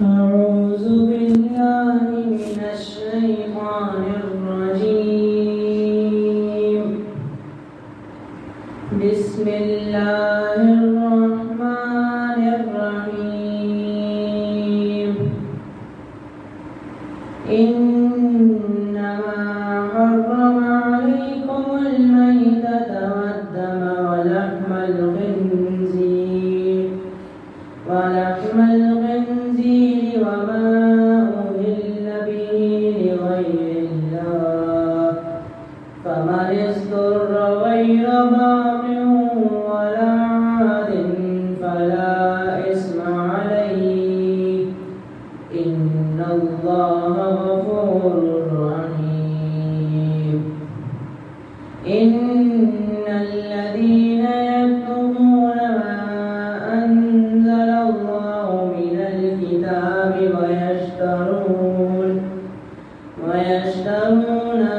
أعوذ بالله من الشيطان الرجيم. بسم الله الرحمن الرحيم. إنما حرم عليكم الميتة والدم ولحم الخنزير وما أهل به لغير الله فمن اضطر غير باغ ولا عاد فلا إثم عليه إن الله غفور رحيم. إن الذين يكتمون ما أنزل الله من الكتاب ويشترون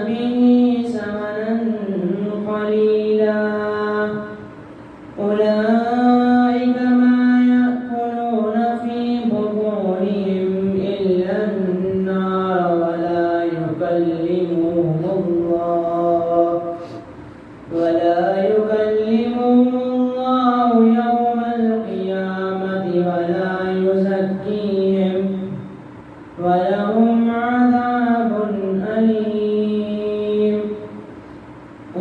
به ثمنا قليلا أولئك ما يأكلون في بطونهم إلا النار ولا يكلمهم الله يوم القيامة ولا يزكيهم ولهم عذاب أليم.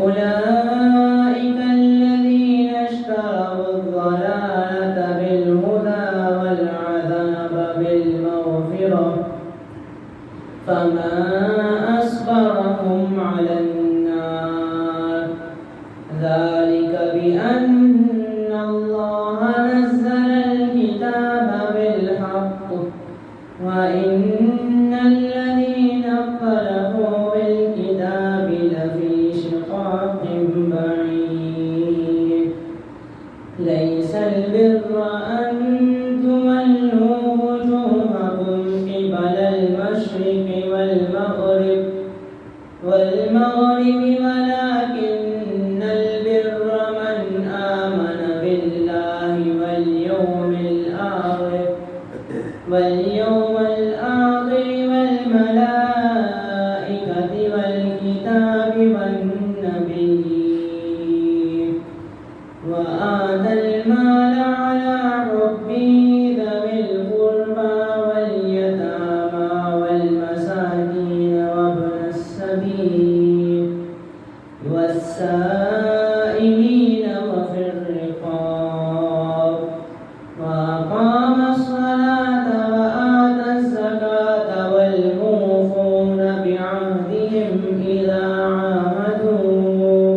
أولئك الذين اشتروا الضلالة بالهدى والعذاب بالمغفرة فما أصبرهم على النار ذلك بأن الله نزل الكتاب بالحق وإن الذين اختلفوا بالكتاب لفي شقاق بعيد. ليس البر أن تولوا وجوهكم قبل المشرق والمغرب ولكن البر من آمن بالله واليوم الآخر والملائكة والكتاب والنبيين وآتى المال على حبه ذوي القربى واليتامى والمساكين وابن السبيل والسائلين وفي الرقاب وأقام الصلاة وآتى الزكاة والموفون بعهدهم إذا عاهدوا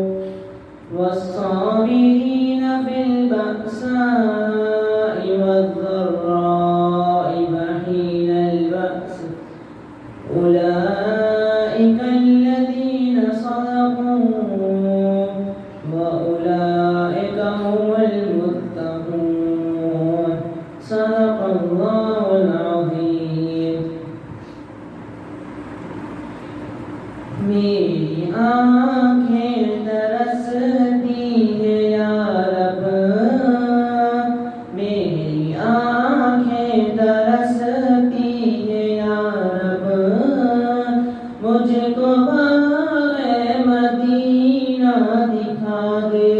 والصابرين في البأساء والضراء وحين البأس أولئك الذين صدقوا وأولئك هم المتقون. صدق الله العظيم. میری آنکھیں ترستی ہیں یا رب، میری آنکھیں ترستی ہیں یا رب، مجھ کو باغ مدینہ دکھا دے،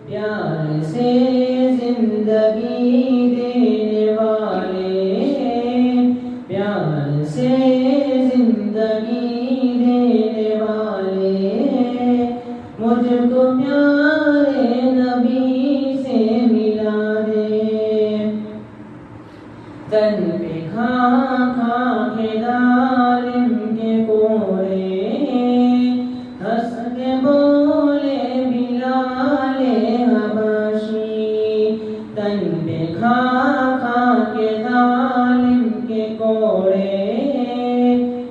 پیار سے زندگی دینے والے، پیار سے زندگی دینے والے، مجھ کو پیارے نبی سے ملا دے. تن پہ کھا کھا کے ظالم کے کوڑے، ہنس کے بولے بلال حبشی. تن پہ کھا کھا کے ظالم کے کوڑے،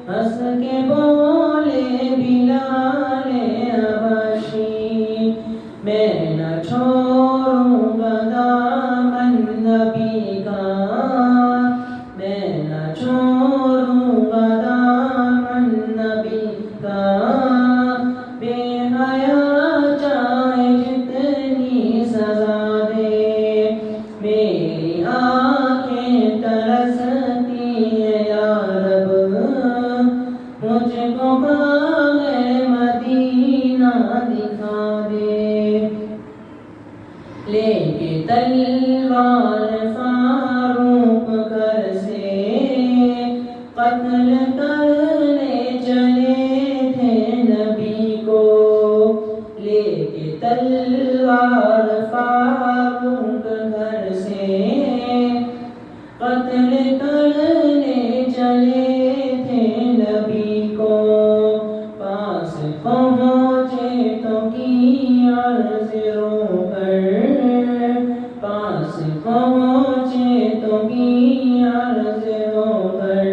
ہنس کے بولے بلال حبشی. میں نہ چھوڑوں گا دامن نبی کا، میں نہ چھوڑوں گا دامن نبی کا. بے حیا چاہے جتنی سزا دے، میری آنکھیں ترستی ہے یا رب، مجھ کو باغ مدینہ دکھا دے۔ لے کے تلوار فاروق گھر سے قتل کرنے چلے تھے نبی کو، لے کے تلوار فاروق گھر سے قتل کرنے چلے تھے نبی کو۔ پاس پہنچے تو کی عرض رو کر، پاس پہنچے تو کی عرض رو کر،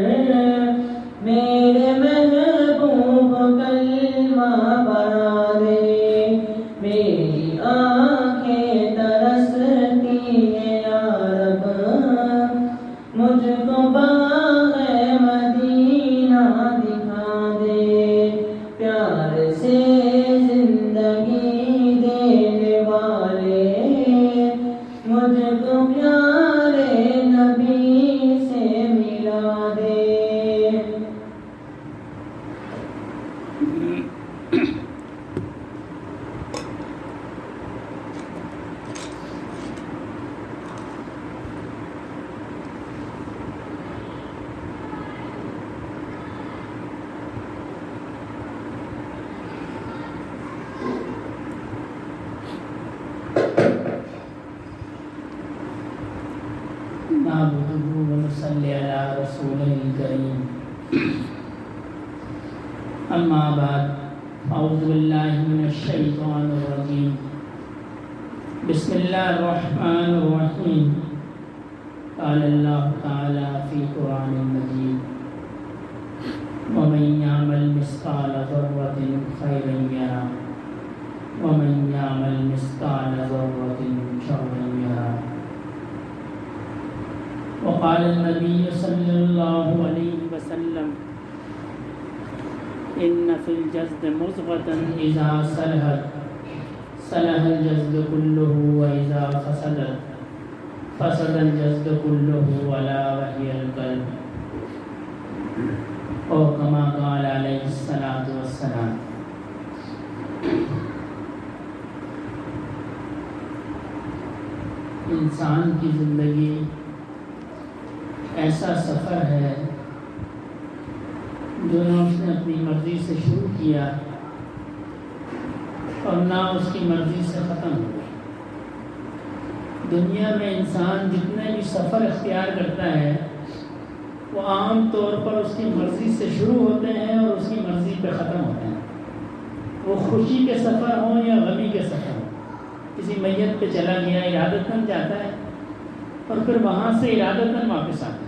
میرے محبوب کلمہ پڑھا دے۔ میری آنکھیں ترستی ہیں یا رب، مجھ کو باغ مدینہ دکھا دے۔ پیار سے زندگی دینے والے مجھ کو پیارے نبی سے ملا دے۔ نعبده ونصلي على رسوله الكريم، أما بعد، أعوذ بالله من الشيطان الرجيم، بسم الله الرحمن الرحيم، قال الله تعالى في قرآن المجيد، ومن يعمل مثقال ذرة خيرا يره ومن يعمل مثقال ذرة شرا يره۔ وقال النبي صلى الله عليه وسلم، إن في الجسد مضغة إذا صلحت صلح الجسد كله وإذا فسدت فسد الجسد كله ألا وهي القلب، أو كما قال عليه الصلاة والسلام۔ انسان کی زندگی ایسا سفر ہے جو نہ اس نے اپنی مرضی سے شروع کیا اور نہ اس کی مرضی سے ختم ہوا۔ دنیا میں انسان جتنے بھی سفر اختیار کرتا ہے وہ عام طور پر اس کی مرضی سے شروع ہوتے ہیں اور اس کی مرضی پہ ختم ہوتے ہیں، وہ خوشی کے سفر ہوں یا غمی کے سفر ہوں۔ کسی میت پہ چلا گیا ارادتاً جاتا ہے اور پھر وہاں سے ارادتاً واپس آتا ہے۔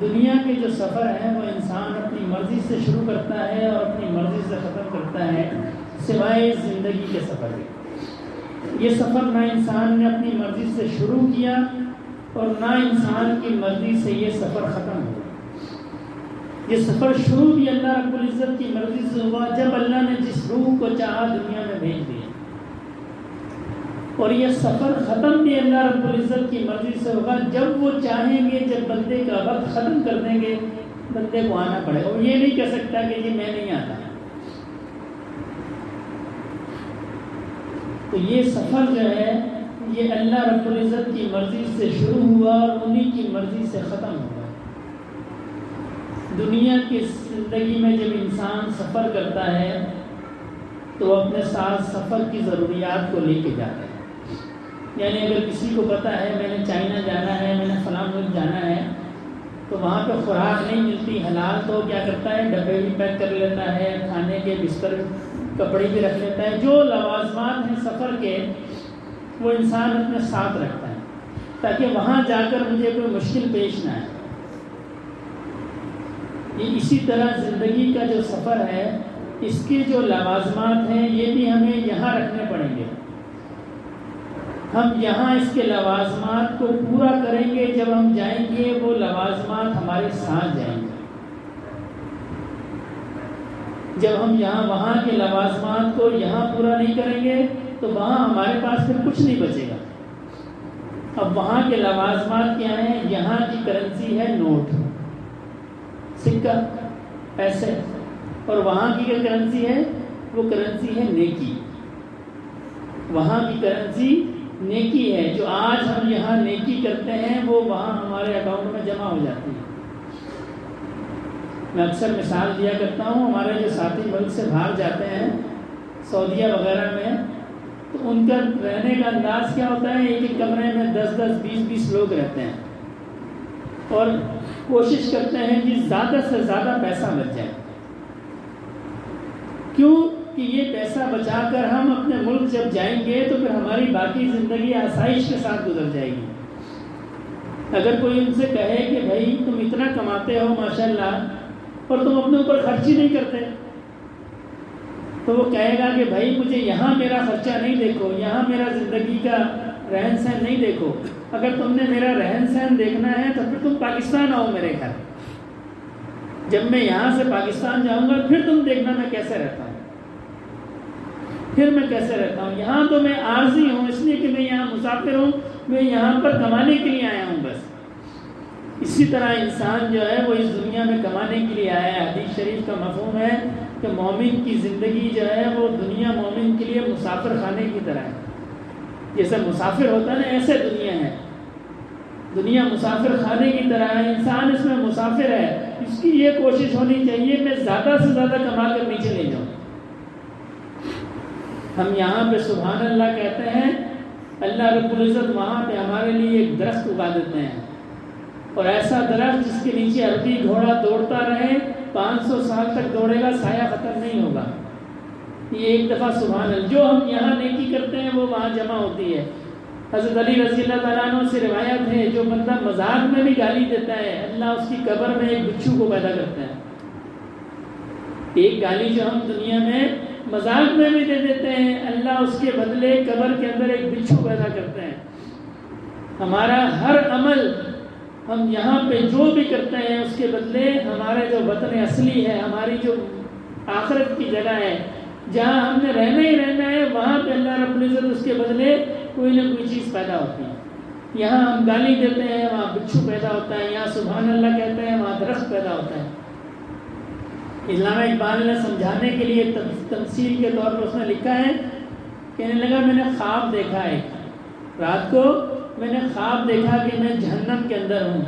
دنیا کے جو سفر ہیں وہ انسان اپنی مرضی سے شروع کرتا ہے اور اپنی مرضی سے ختم کرتا ہے، سوائے زندگی کے سفر کے۔ یہ سفر نہ انسان نے اپنی مرضی سے شروع کیا اور نہ انسان کی مرضی سے یہ سفر ختم ہوا۔ یہ سفر شروع بھی اللہ رب العزت کی مرضی سے ہوا جب اللہ نے جس روح کو چاہا دنیا میں بھیج دیا، اور یہ سفر ختم بھی اللہ رب العزت کی مرضی سے ہوگا جب وہ چاہیں گے، جب بندے کا وقت ختم کر دیں گے بندے کو آنا پڑے گا۔ وہ یہ نہیں کہہ سکتا کہ جی میں نہیں آتا۔ تو یہ سفر جو ہے یہ اللہ رب العزت کی مرضی سے شروع ہوا اور انہی کی مرضی سے ختم ہوا۔ دنیا کی زندگی میں جب انسان سفر کرتا ہے تو وہ اپنے ساتھ سفر کی ضروریات کو لے کے جاتا ہے۔ یعنی اگر کسی کو پتہ ہے میں نے چائنا جانا ہے، میں نے فلاں ملک جانا ہے، تو وہاں پہ خوراک نہیں ملتی حلال، تو کیا کرتا ہے ڈبے بھی پیک کر لیتا ہے، کھانے کے بستر کپڑے بھی رکھ لیتا ہے۔ جو لوازمات ہیں سفر کے وہ انسان اپنے ساتھ رکھتا ہے تاکہ وہاں جا کر مجھے کوئی مشکل پیش نہ آئے۔ یہ اسی طرح زندگی کا جو سفر ہے اس کے جو لوازمات ہیں یہ بھی ہمیں یہاں رکھنے پڑیں گے۔ ہم یہاں اس کے لوازمات کو پورا کریں گے، جب ہم جائیں گے وہ لوازمات ہمارے ساتھ جائیں گے۔ جب ہم یہاں وہاں کے لوازمات کو یہاں پورا نہیں کریں گے تو وہاں ہمارے پاس پھر کچھ نہیں بچے گا۔ اب وہاں کے لوازمات کیا ہیں؟ یہاں کی کرنسی ہے نوٹ، سکہ، پیسے، اور وہاں کی کیا کرنسی ہے؟ وہ کرنسی ہے نیکی۔ وہاں کی کرنسی نیکی ہے، جو آج ہم یہاں نیکی کرتے ہیں وہ وہاں ہمارے اکاؤنٹ میں جمع ہو جاتی ہے۔ میں اکثر مثال دیا کرتا ہوں، ہمارے جو ساتھی ملک سے باہر جاتے ہیں سعودیہ وغیرہ میں، تو ان کا رہنے کا انداز کیا ہوتا ہے؟ ایک ایک کمرے میں 10 20 لوگ رہتے ہیں اور کوشش کرتے ہیں کہ زیادہ سے زیادہ پیسہ بچ جائے۔ کیوں کہ یہ پیسہ بچا کر ہم اپنے ملک جب جائیں گے تو پھر ہماری باقی زندگی آسائش کے ساتھ گزر جائے گی۔ اگر کوئی ان سے کہے کہ بھائی تم اتنا کماتے ہو ماشاءاللہ اور تم اپنے اوپر خرچ ہی نہیں کرتے، تو وہ کہے گا کہ بھائی مجھے یہاں میرا خرچہ نہیں دیکھو، یہاں میرا زندگی کا رہن سہن نہیں دیکھو، اگر تم نے میرا رہن سہن دیکھنا ہے تو پھر تم پاکستان آؤ میرے گھر، جب میں یہاں سے پاکستان جاؤں گا پھر تم دیکھنا میں کیسے رہتا ہوں، پھر میں کیسے رہتا ہوں۔ یہاں تو میں عارضی ہوں، اس لیے کہ میں یہاں مسافر ہوں، میں یہاں پر کمانے کے لیے آیا ہوں بس۔ اسی طرح انسان جو ہے وہ اس دنیا میں کمانے کے لیے آیا ہے۔ حدیث شریف کا مفہوم ہے کہ مومن کی زندگی جو ہے وہ دنیا مومن کے لیے مسافر خانے کی طرح ہے۔ جیسے مسافر ہوتا ہے نا، ایسے دنیا ہے، دنیا مسافر خانے کی طرح ہے، انسان اس میں مسافر ہے۔ اس کی یہ کوشش ہونی چاہیے میں زیادہ سے زیادہ کما کر نیچے لے جاؤں۔ ہم یہاں پہ سبحان اللہ کہتے ہیں، اللہ رب العزت وہاں پہ ہمارے لیے ایک درخت اگا دیتے ہیں، اور ایسا درخت جس کے نیچے عربی گھوڑا دوڑتا رہے 500 سال تک دوڑے گا، سایہ ختم نہیں ہوگا۔ یہ ایک دفعہ سبحان اللہ، جو ہم یہاں نیکی کرتے ہیں وہ وہاں جمع ہوتی ہے۔ حضرت علی رضی اللہ تعالیٰ عنہ سے روایت ہے، جو بندہ مذاق میں بھی گالی دیتا ہے اللہ اس کی قبر میں ایک بچھو کو پیدا کرتا ہے۔ ایک گالی جو ہم دنیا میں مذاق میں بھی دے دیتے ہیں، اللہ اس کے بدلے قبر کے اندر ایک بچھو پیدا کرتے ہیں۔ ہمارا ہر عمل ہم یہاں پہ جو بھی کرتے ہیں اس کے بدلے ہمارے جو وطن اصلی ہے، ہماری جو آخرت کی جگہ ہے جہاں ہم نے رہنا ہی رہنا ہے، وہاں پہ اللہ رب العزت اس کے بدلے کوئی نہ کوئی چیز پیدا ہوتی ہے۔ یہاں ہم گالی دیتے ہیں وہاں بچھو پیدا ہوتا ہے، یہاں سبحان اللہ کہتے ہیں وہاں درخت پیدا ہوتا ہے۔ علامہ اقبال نے سمجھانے کے لیے تمثیل کے طور پر اس نے لکھا ہے، کہنے لگا میں نے خواب دیکھا ہے، رات کو میں نے خواب دیکھا کہ میں جہنم کے اندر ہوں،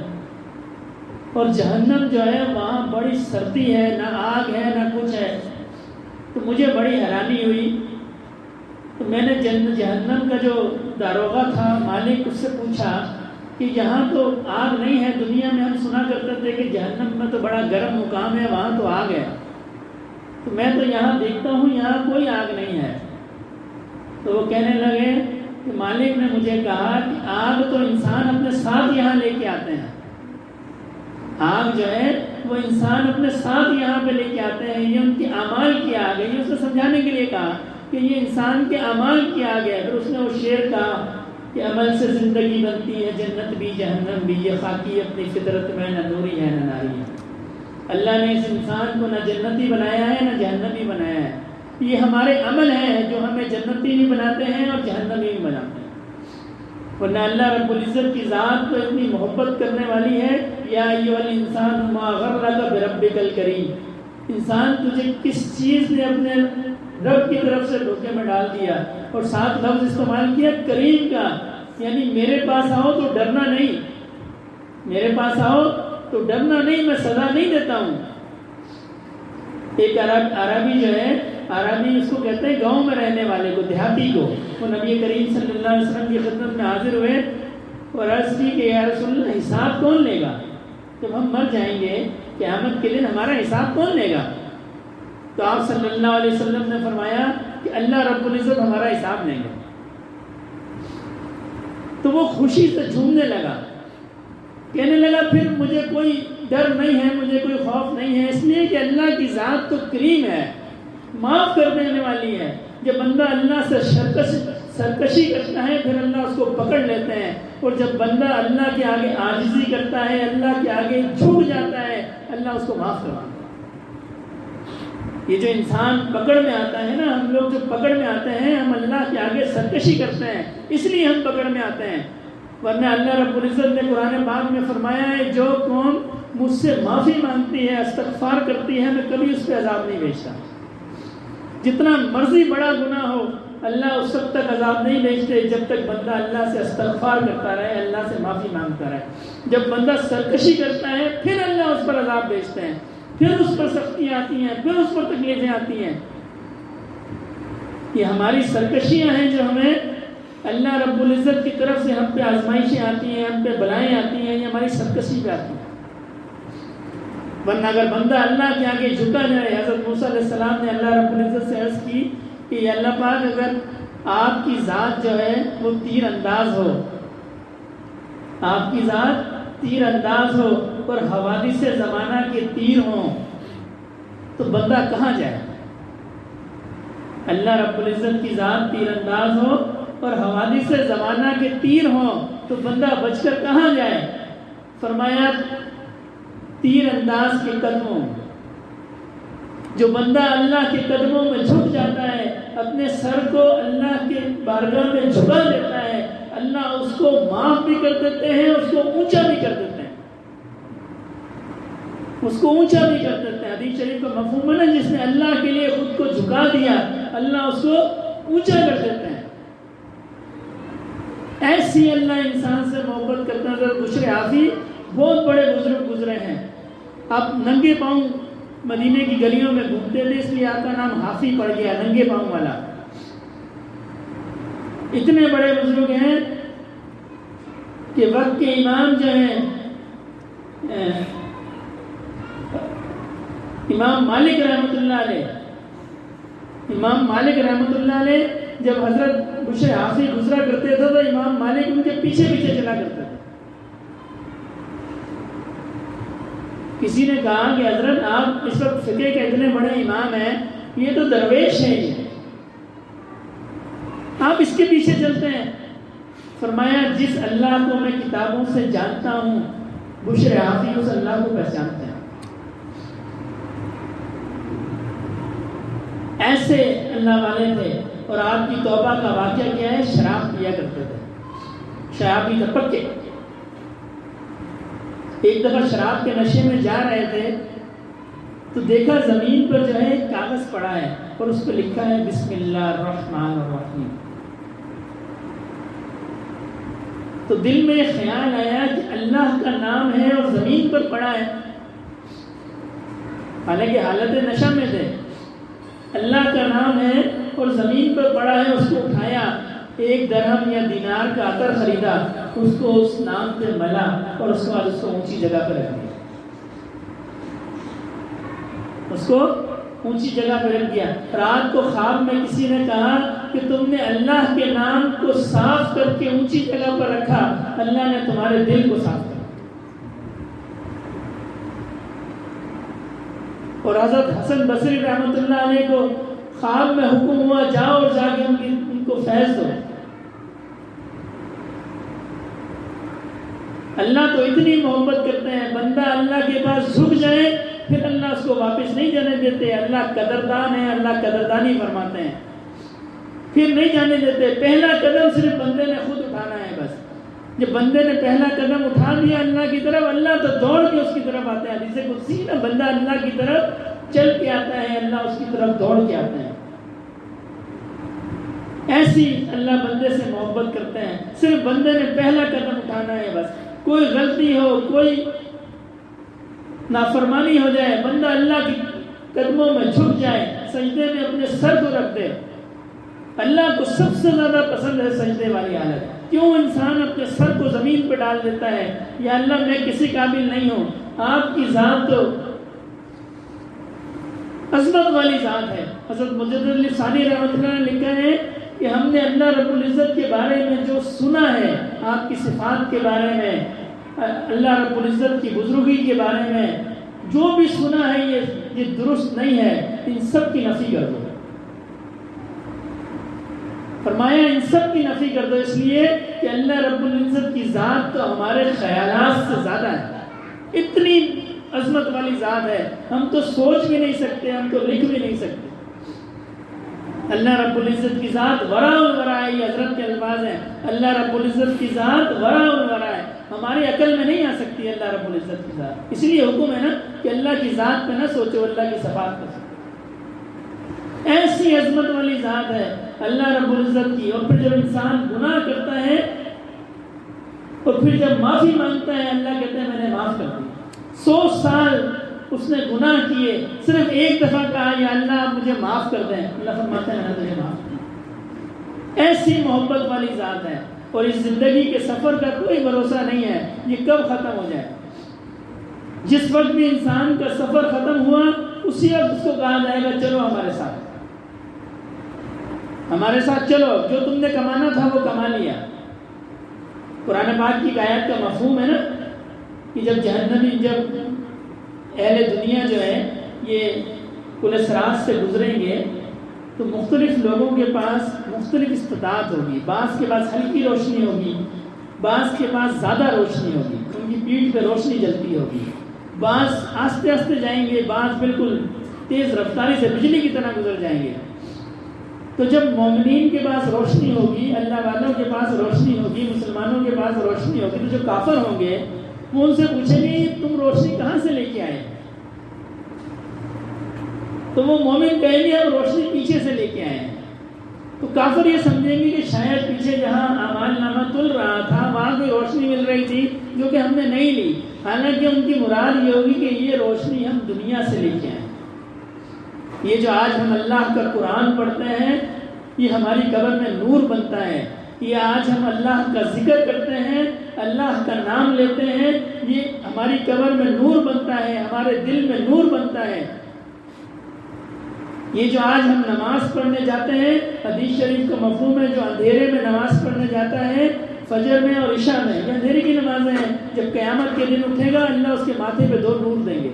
اور جہنم جو ہے وہاں بڑی سردی ہے، نہ آگ ہے نہ کچھ ہے۔ تو مجھے بڑی حیرانی ہوئی، تو میں نے جہنم کا جو داروغہ تھا مالک، اس سے پوچھا کہ یہاں تو آگ نہیں ہے، دنیا میں ہم سنا کرتے تھے کہ جہنم میں تو بڑا گرم مقام ہے، وہاں تو آگ ہے، تو میں تو یہاں دیکھتا ہوں یہاں کوئی آگ نہیں ہے۔ تو وہ کہنے لگے کہ مالک نے مجھے کہا کہ آگ تو انسان اپنے ساتھ یہاں لے کے آتے ہیں، آگ جو ہے وہ انسان اپنے ساتھ یہاں پہ لے کے آتے ہیں، یہ ان کے اعمال کی آگ ہے۔ یہ اس نے سمجھانے کے لیے کہا کہ یہ انسان کے اعمال کی آگ ہے۔ پھر اس نے وہ شعر کہا کہ عمل سے زندگی بنتی ہے جنت بھی جہنم بھی، یہ خاکی اپنی فطرت میں نہ نوری ہے نہ ناری ہے۔ اللہ نے اس انسان کو نہ جنتی بنایا ہے نہ جہنمی بنایا ہے، یہ ہمارے عمل ہیں جو ہمیں جنتی بھی بناتے ہیں اور جہنمی بھی بناتے ہیں۔ ورنہ اللہ رب العزت کی ذات تو اتنی محبت کرنے والی ہے، یا ایھا الانسان ما غرک بربک الکریم، انسان تجھے کس چیز نے اپنے رب کی طرف سے دھوکے میں ڈال دیا، اور ساتھ لفظ استعمال کیا کریم کا، یعنی میرے پاس آؤ تو ڈرنا نہیں، میرے پاس آؤ تو ڈرنا نہیں، میں سزا نہیں دیتا ہوں۔ ایک عربی جو ہے، عربی اس کو کہتے ہیں گاؤں میں رہنے والے کو، دیہاتی کو، وہ نبی کریم صلی اللہ علیہ وسلم کی خدمت میں حاضر ہوئے اور عرض کی کہ یا رسول اللہ حساب کون لے گا؟ جب ہم مر جائیں گے قیامت کے دن ہمارا حساب کون لے گا؟ تو آپ صلی اللہ علیہ وسلم نے فرمایا کہ اللہ رب العزت ہمارا حساب لیں گے۔ تو وہ خوشی سے جھومنے لگا، کہنے لگا پھر مجھے کوئی ڈر نہیں ہے، مجھے کوئی خوف نہیں ہے، اس لیے کہ اللہ کی ذات تو کریم ہے، معاف کر دینے والی ہے۔ جب بندہ اللہ سے سرکشی کرتا ہے پھر اللہ اس کو پکڑ لیتے ہیں، اور جب بندہ اللہ کے آگے عاجزی کرتا ہے، اللہ کے آگے جھک جاتا ہے، اللہ اس کو معاف کرواتا ہے۔ یہ جو انسان پکڑ میں آتا ہے نا، ہم لوگ جو پکڑ میں آتے ہیں، ہم اللہ کے آگے سرکشی کرتے ہیں، اس لیے ہم پکڑ میں آتے ہیں۔ ورنہ اللہ رب العزت نے قرآن پاک میں فرمایا ہے جو قوم مجھ سے معافی مانگتی ہے، استغفار کرتی ہے، میں کبھی اس پہ عذاب نہیں بھیجتا۔ جتنا مرضی بڑا گناہ ہو اللہ اس وقت تک عذاب نہیں بھیجتے جب تک بندہ اللہ سے استغفار کرتا رہے، اللہ سے معافی مانگتا رہے۔ جب بندہ سرکشی کرتا ہے پھر اللہ اس پر عذاب بھیجتے ہیں، پھر اس پر سختیاں آتی ہیں، پھر اس پر تکلیفیں آتی ہیں۔ یہ ہماری سرکشیاں ہیں جو ہمیں اللہ رب العزت کی طرف سے ہم پہ آزمائشیں آتی ہیں، ہم پہ بلائیں آتی ہیں، یہ ہماری سرکشی پہ آتی ہیں۔ ورنہ اگر بندہ اللہ کے آگے جھکا جائے، حضرت موسیٰ علیہ السلام نے اللہ رب العزت سے عرض کی کہ اللہ پاک اگر آپ کی ذات جو ہے وہ تیر انداز ہو، آپ کی ذات تیر انداز ہو اور حوادث زمانہ کے تیر ہوں تو بندہ کہاں جائے؟ اللہ رب العزت کی ذات تیر انداز ہو اور حوادث زمانہ کے تیر ہوں تو بندہ بچ کر کہاں جائے؟ فرمایا تیر انداز کے قدموں۔ جو بندہ اللہ کے قدموں میں جھک جاتا ہے، اپنے سر کو اللہ کے بارگاہ میں جھکا دیتا ہے، اللہ اس کو معاف بھی کر دیتے ہیں، اس کو اونچا بھی کر دیتے ہیں، اس کو اونچا بھی کر دیتے ہیں۔ حدیث شریف کا مفہوم ہے نا، جس نے اللہ کے لیے خود کو جھکا دیا اللہ اس کو اونچا کر دیتے ہیں۔ ایسی اللہ انسان سے محبت کرتا ہے۔ بشر حافی بہت بڑے بزرگ گزرے ہیں، آپ ننگے پاؤں مدینے کی گلیوں میں گھومتے تھے، اس لیے آپ کا نام حافی پڑ گیا، ننگے پاؤں والا۔ اتنے بڑے بزرگ ہیں کہ وقت کے امام جو ہیں امام مالک رحمۃ اللہ علیہ، امام مالک رحمۃ اللہ علیہ جب حضرت بشر حافی گزرا کرتے تھے تو امام مالک ان کے پیچھے پیچھے چلا کرتے تھے۔ کسی نے کہا کہ حضرت آپ اس وقت فقہ کے اتنے بڑے امام ہیں، یہ تو درویش ہے، یہ آپ اس کے پیچھے چلتے ہیں۔ فرمایا جس اللہ کو میں کتابوں سے جانتا ہوں بشر حافی اس اللہ کو پہچانتے ہیں۔ ایسے اللہ والے تھے۔ اور آپ کی توبہ کا واقعہ کیا ہے؟ شراب پیا کرتے تھے، شرابی تھے پکے۔ ایک دفعہ شراب کے نشے میں جا رہے تھے تو دیکھا زمین پر جو ہے ایک کاغذ پڑا ہے اور اس پہ لکھا ہے بسم اللہ الرحمن الرحیم۔ تو دل میں خیال آیا کہ اللہ کا نام ہے اور زمین پر پڑا ہے، حالانکہ حالت نشہ میں تھے۔ اللہ کا نام ہے اور زمین پر پڑا ہے، اس کو اٹھایا، ایک درہم یا دینار کا عطر خریدا، اس کو اس نام پہ ملا اور اس کے بعد اس کو اونچی جگہ پہ رکھ دیا، اس کو اونچی جگہ پہ رکھ دیا۔ رات کو خواب میں کسی نے کہا کہ تم نے اللہ کے نام کو صاف کر کے اونچی جگہ پر رکھا، اللہ نے تمہارے دل کو صاف کر۔ اور حضرت حسن بصری رحمۃ اللہ علیہ کو خواب میں حکم ہوا جاؤ اور جا کے ان کو فیض دو۔ اللہ تو اتنی محبت کرتے ہیں، بندہ اللہ کے پاس جھک جائے پھر اللہ اس کو واپس نہیں جانے دیتے۔ اللہ قدردان ہے، اللہ قدردانی فرماتے ہیں، پھر نہیں جانے دیتے۔ پہلا قدم صرف بندے نے خود اٹھانا ہے، بس جب بندے نے پہلا قدم اٹھا دیا اللہ کی طرف، اللہ تو دوڑ کے اس کی طرف آتے ہیں۔ حدیث قدسی نا، بندہ اللہ کی طرف چل کے آتا ہے، اللہ اس کی طرف دوڑ کے آتے ہیں۔ ایسی اللہ بندے سے محبت کرتے ہیں، صرف بندے نے پہلا قدم اٹھانا ہے، بس کوئی غلطی ہو، کوئی نافرمانی ہو جائے، بندہ اللہ کے قدموں میں جھک جائے، سجدے میں اپنے سر کو رکھ دے۔ اللہ کو سب سے زیادہ پسند ہے سجدے والی حالت۔ کیوں انسان اپنے سر کو زمین پہ ڈال دیتا ہے؟ یا اللہ میں کسی قابل نہیں ہوں، آپ کی ذات تو عظمت والی ذات ہے۔ حضرت مجدد علی ثانی رحمۃ اللہ نے لکھا ہے کہ ہم نے اللہ رب العزت کے بارے میں جو سنا ہے، آپ کی صفات کے بارے میں، اللہ رب العزت کی بزرگی کے بارے میں جو بھی سنا ہے یہ درست نہیں ہے، ان سب کی نفی کر دو۔ فرمایا ان سب کی نفی کر دو، اس لیے کہ اللہ رب العزت کی ذات تو ہمارے خیالات سے زیادہ ہے، اتنی عظمت والی ذات ہے، ہم تو سوچ بھی نہیں سکتے، ہم تو لکھ بھی نہیں سکتے۔ اللہ رب العزت کی ذات ورا الورا ہے، یہ حضرت کے الفاظ ہیں، اللہ رب العزت کی ذات ورا الورا ہے، ہماری عقل میں نہیں آ سکتی اللہ رب العزت کی ذات، اس لیے حکم ہے نا کہ اللہ کی ذات پہ نہ سوچو، اللہ کی صفات پہ سوچو، ایسی عظمت والی ذات ہے اللہ رب العزت کی۔ اور پھر جب انسان گناہ کرتا ہے اور پھر جب معافی مانگتا ہے، اللہ کہتے ہیں میں نے معاف کر دیا۔ 100 سال اس نے گناہ کیے، صرف ایک دفعہ کہا یا اللہ آپ مجھے معاف کر دیں، اللہ فرماتا ہے میں نے تجھے معاف کیا۔ ایسی محبت والی ذات ہے، اور اس زندگی کے سفر کا کوئی بھروسہ نہیں ہے یہ کب ختم ہو جائے۔ جس وقت بھی انسان کا سفر ختم ہوا اسی وقت اس کو کہا جائے گا چلو ہمارے ساتھ چلو، جو تم نے کمانا تھا وہ کما لیا۔ قرآن پاک کی آیت کا مفہوم ہے نا کہ جب جہنمی، جب اہل دنیا جو ہے یہ کل صراط سے گزریں گے تو مختلف لوگوں کے پاس مختلف استطاعت ہوگی، بعض کے پاس ہلکی روشنی ہوگی، بعض کے پاس زیادہ روشنی ہوگی، ان کی پیٹھ پہ روشنی جلتی ہوگی، بعض آہستہ آہستہ جائیں گے، بعض بالکل تیز رفتاری سے بجلی کی طرح گزر جائیں گے۔ تو جب مومنین کے پاس روشنی ہوگی، اللہ والوں کے پاس روشنی ہوگی، مسلمانوں کے پاس روشنی ہوگی، تو جو کافر ہوں گے وہ ان سے پوچھیں گے تم روشنی کہاں سے لے کے آئے؟ تو وہ مومن کہیں گے ہم روشنی پیچھے سے لے کے آئے ہیں۔ تو کافر یہ سمجھیں گے کہ شاید پیچھے جہاں اعمال نامہ تل رہا تھا وہاں کوئی روشنی مل رہی تھی جو کہ ہم نے نہیں لی، حالانکہ ان کی مراد یہ ہوگی کہ یہ روشنی ہم دنیا سے لے کے آئے۔ یہ جو آج ہم اللہ کا قرآن پڑھتے ہیں یہ ہماری قبر میں نور بنتا ہے، یہ آج ہم اللہ کا ذکر کرتے ہیں، اللہ کا نام لیتے ہیں، یہ ہماری قبر میں نور بنتا ہے، ہمارے دل میں نور بنتا ہے۔ یہ جو آج ہم نماز پڑھنے جاتے ہیں، حدیث شریف کا مفہوم ہے جو اندھیرے میں نماز پڑھنے جاتا ہے، فجر میں اور عشاء میں، یہ اندھیرے کی نمازیں ہیں، جب قیامت کے دن اٹھے گا اللہ اس کے ماتھے پہ 2 نور دیں گے۔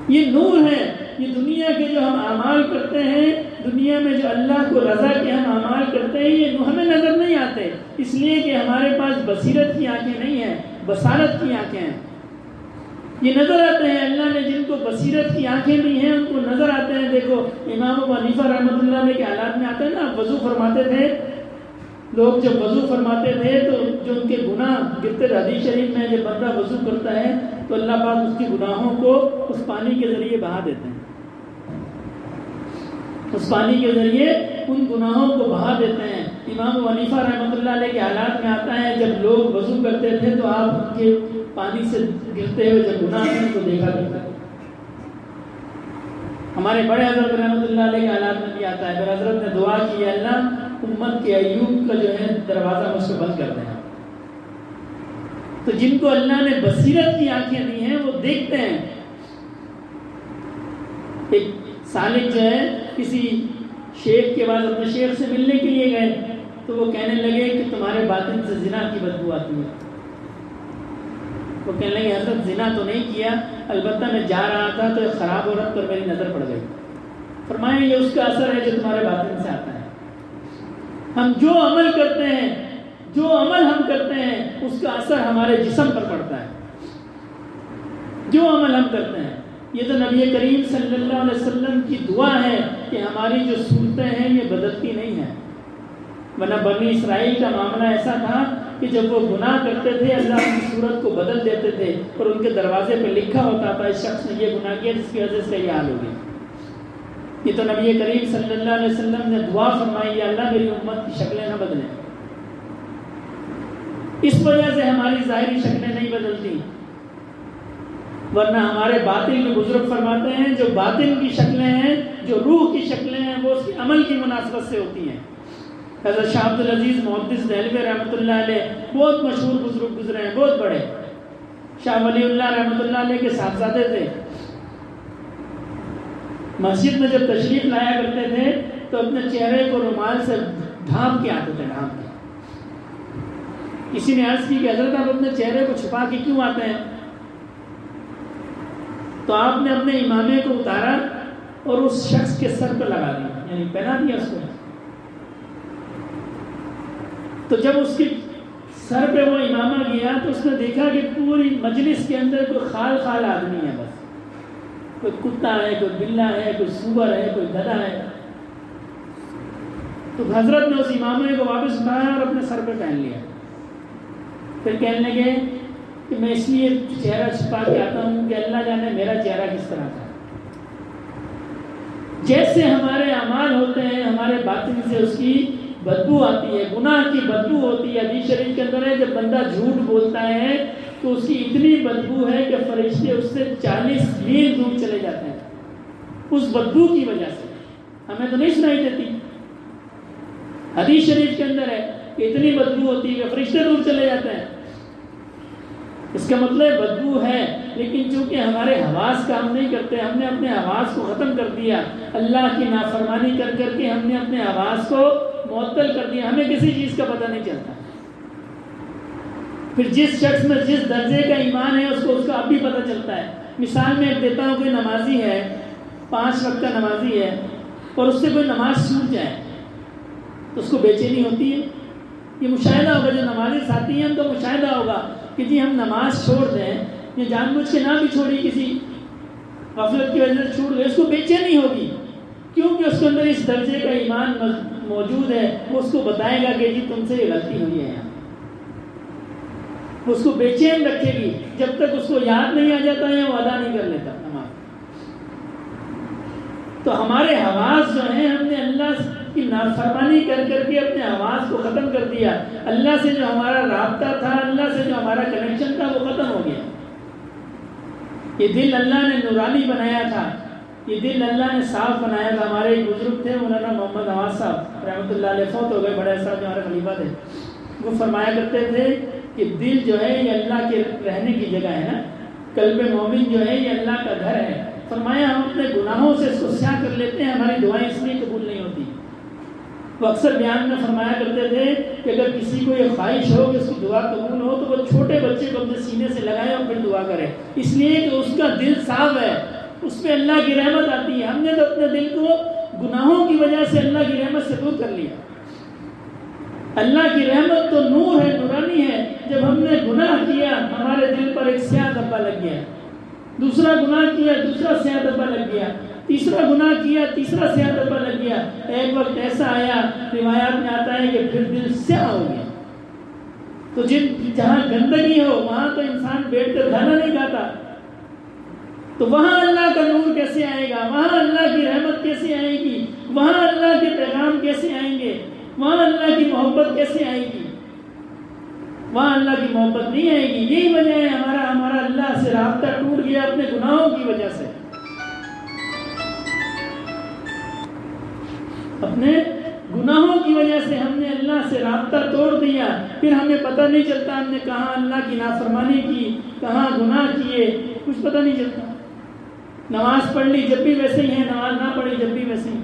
یہ نور ہے، یہ دنیا کے جو ہم اعمال کرتے ہیں، دنیا میں جو اللہ کو رضا کے ہم اعمال کرتے ہیں، یہ ہمیں نظر نہیں آتے، اس لیے کہ ہمارے پاس بصیرت کی آنکھیں نہیں ہیں، بصارت کی آنکھیں ہیں۔ یہ نظر آتے ہیں، اللہ نے جن کو بصیرت کی آنکھیں دی ہیں ان کو نظر آتے ہیں۔ دیکھو امام ابو حنیفہ رحمۃ اللہ علیہ کے حالات میں آتے ہیں نا، وضو فرماتے تھے لوگ، جب وضو فرماتے تھے تو جو ان کے گناہ گرتے تھے، حدیث شریف میں جب بندہ وضو کرتا ہے تو اللہ پاک اس کے گناہوں کو اس پانی کے ذریعے بہا دیتے ہیں، اس پانی کے ذریعے ان گناہوں کو بہا دیتے ہیں۔ امام ابو حنیفہ رحمۃ اللہ علیہ کے حالات میں آتا ہے جب لوگ وضو کرتے تھے تو آپ ان کے پانی سے گرتے ہوئے جب گناہ ہیں تو دیکھا کرتے تھے۔ ہمارے بڑے حضرت رحمۃ اللہ علیہ کے حالات میں بھی آتا ہے، پھر حضرت نے دعا کی اللہ امت کے ایوب کا جو ہے دروازہ مجھ سے بند کر دیں۔ تو جن کو اللہ نے بصیرت کی آنکھیں دی ہیں وہ دیکھتے ہیں۔ ایک سالک جو ہے کسی شیخ کے بعد اپنے شیخ سے ملنے کے لیے گئے تو وہ کہنے لگے کہ تمہارے باطن سے زنا کی بدبو آتی ہے۔ وہ کہنے لگے حضرت زنا تو نہیں کیا، البتہ میں جا رہا تھا تو ایک خراب عورت پر میری نظر پڑ گئی۔ فرمایا یہ اس کا اثر ہے جو تمہارے باطن سے آتا ہے۔ ہم جو عمل کرتے ہیں، جو عمل ہم کرتے ہیں اس کا اثر ہمارے جسم پر پڑتا ہے، جو عمل ہم کرتے ہیں۔ یہ تو نبی کریم صلی اللہ علیہ وسلم کی دعا ہے کہ ہماری جو صورتیں ہیں یہ بدلتی نہیں ہیں، ورنہ بنی اسرائیل کا معاملہ ایسا تھا کہ جب وہ گناہ کرتے تھے اللہ ان کی صورت کو بدل دیتے تھے اور ان کے دروازے پہ لکھا ہوتا تھا اس شخص نے یہ گناہ کیا جس کی وجہ سے یہ حال ہو گیا۔ یہ تو نبی کریم صلی اللہ علیہ وسلم نے دعا فرمائی یا اللہ میری امت کی شکلیں نہ بدلیں، اس وجہ سے ہماری ظاہری شکلیں نہیں بدلتی، ورنہ ہمارے باطن کے بزرگ فرماتے ہیں جو باطن کی شکلیں ہیں، جو روح کی شکلیں ہیں وہ اس کی عمل کی مناسبت سے ہوتی ہیں۔ حضرت شاہ عبد العزیز محدث دہلوی رحمۃ اللہ علیہ بہت مشہور بزرگ گزرے ہیں، بہت بڑے، شاہ ولی اللہ رحمۃ اللہ علیہ کے صاحبزادے تھے۔ مسجد میں جب تشریف لایا کرتے تھے تو اپنے چہرے کو رومال سے ڈھانپ کے آتے تھے، ڈھانپ کے۔ کسی نے عرض کی کہ حضرت آپ اپنے چہرے کو چھپا کے کیوں آتے ہیں؟ تو آپ نے اپنے امامے کو اتارا اور اس شخص کے سر پہ لگا دیا، یعنی پہنا دیا اس کو۔ تو جب اس کے سر پہ وہ امامہ گیا تو اس نے دیکھا کہ پوری مجلس کے اندر کوئی خال خال آدمی ہے، بس کوئی کتا ہے، کوئی بلا ہے، کوئی سور ہے، کوئی گدھا ہے۔ تو حضرت نے اس امامے کو واپس اٹھایا اور اپنے سر پہ پہن لیا۔ پھر کہنے لگے کہ میں اس لیے چہرہ چھپا کے آتا ہوں کہ اللہ جانے میرا چہرہ کس طرح تھا۔ جیسے ہمارے اعمال ہوتے ہیں، ہمارے باطن سے اس کی بدبو آتی ہے، گناہ کی بدبو ہوتی ہے۔ حدیث شریف کے اندر ہے جب بندہ جھوٹ بولتا ہے تو اس کی اتنی بدبو ہے کہ فرشتے اس سے 40 میل دور چلے جاتے ہیں اس بدبو کی وجہ سے۔ ہمیں تو نہیں سنائی دیتی، حدیث شریف کے اندر ہے کہ اتنی بدبو ہوتی ہے کہ فرشتے دور چلے جاتے ہیں۔ اس کا مطلب بدبو ہے، لیکن چونکہ ہمارے حواس کام نہیں کرتے، ہم نے اپنے حواس کو ختم کر دیا، اللہ کی نافرمانی کر کر کے ہم نے اپنے حواس کو معطل کر دیا، ہمیں کسی چیز کا پتہ نہیں چلتا۔ پھر جس شخص میں جس درجے کا ایمان ہے اس کو اس کا اب بھی پتہ چلتا ہے۔ مثال میں ایک دیتا ہوں، کوئی نمازی ہے، 5 وقت کا نمازی ہے، اور اس سے کوئی نماز چھوٹ جائے تو اس کو بے چینی ہوتی ہے۔ یہ مشاہدہ ہوگا، جو نمازی ساتھی ہیں ان کا مشاہدہ ہوگا کہ جی ہم نماز چھوڑ دیں، یہ جان بوجھ کے نہ بھی چھوڑی، کسی غفلت کی وجہ سے چھوٹ گئے، اس کو بے چینی ہوگی، کیونکہ اس کے اندر اس درجے کا ایمان موجود ہے۔ وہ اس کو بتائے گا کہ جی تم سے یہ غلطی ہوئی ہے یہاں، اس کو بے چین رکھے گی جب تک اس کو یاد نہیں آ جاتا یا وہ ادا نہیں کر لیتا نماز۔ تو ہمارے حواس جو ہیں، ہم نے اللہ کی نافرمانی کر کر کے اپنے حواس کو ختم کر دیا۔ اللہ سے جو ہمارا رابطہ تھا، اللہ سے جو ہمارا کنیکشن تھا، وہ ختم ہو گیا۔ یہ دل اللہ نے نورانی بنایا تھا، یہ دل اللہ نے صاف بنایا تھا۔ ہمارے ایک بزرگ تھے مولانا محمد نواز صاحب رحمۃ اللہ علیہ، فوت ہو گئے، بڑے صاحب جو ہمارے خلیفہ تھے، وہ فرمایا کرتے تھے کہ دل جو ہے یہ اللہ کے رہنے کی جگہ ہے نا، قلب مومن جو ہے یہ اللہ کا گھر ہے۔ فرمایا ہم اپنے گناہوں سے اس کو سیاہ کر لیتے ہیں، ہماری دعائیں اس لیے قبول نہیں ہوتی۔ وہ اکثر بیان میں فرمایا کرتے تھے کہ اگر کسی کو یہ خواہش ہو کہ اس کی دعا قبول ہو تو وہ چھوٹے بچے کو اپنے سینے سے لگائے اور پھر دعا کرے، اس لیے کہ اس کا دل صاف ہے، اس پہ اللہ کی رحمت آتی ہے۔ ہم نے تو اپنے دل کو گناہوں کی وجہ سے اللہ کی رحمت سے دور کر لیا۔ اللہ کی رحمت تو نور ہے، نورانی ہے۔ جب ہم نے گناہ کیا ہمارے دل پر ایک سیاہ دھبا لگ گیا، دوسرا گناہ کیا دوسرا سیاہ دھبا لگ گیا، تیسرا گناہ کیا تیسرا سیاہ دھبا لگ گیا۔ ایک وقت ایسا آیا، روایات میں آتا ہے کہ پھر دل سیاہ ہو گیا۔ تو جہاں گندگی ہو وہاں تو انسان بیٹھ کر کھانا نہیں کھاتا، تو وہاں اللہ کا نور کیسے آئے گا؟ وہاں اللہ کی رحمت کیسے آئے گی؟ وہاں اللہ کے پیغام کیسے آئیں گے؟ وہاں اللہ کی محبت کیسے آئے گی؟ وہاں اللہ کی محبت نہیں آئے گی۔ یہی وجہ ہے ہمارا اللہ سے رابطہ ٹوٹ گیا اپنے گناہوں کی وجہ سے، اپنے گناہوں کی وجہ سے ہم نے اللہ سے رابطہ توڑ دیا۔ پھر ہمیں پتہ نہیں چلتا ہم نے کہاں اللہ کی نافرمانی کی، کہاں گناہ کیے، کچھ پتہ نہیں چلتا۔ نماز پڑھ لی جب بھی ویسے ہی ہے، نماز نہ پڑھی جب بھی ویسے ہی۔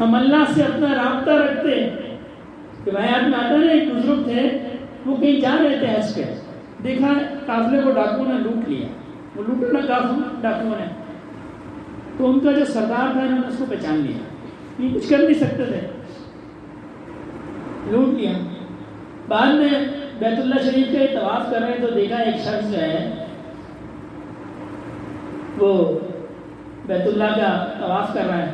ہم اللہ سے اپنا رابطہ رکھتے۔ روایات میں آتا ہے ایک بزرگ تھے، وہ کہیں جا رہے تھے حج پہ، دیکھا قافلے کو ڈاکو نے لوٹ لیا، وہ لوٹا نا ڈاکو نے، تو ان کا جو سردار تھا انہوں نے اس کو پہچان لیا، یہ کچھ کر نہیں سکتے تھے، لوٹ لیا۔ بعد میں بیت اللہ شریف کے طواف کر رہے تو دیکھا ایک شخص جو ہے وہ بیت اللہ کا طواف کر رہا ہے،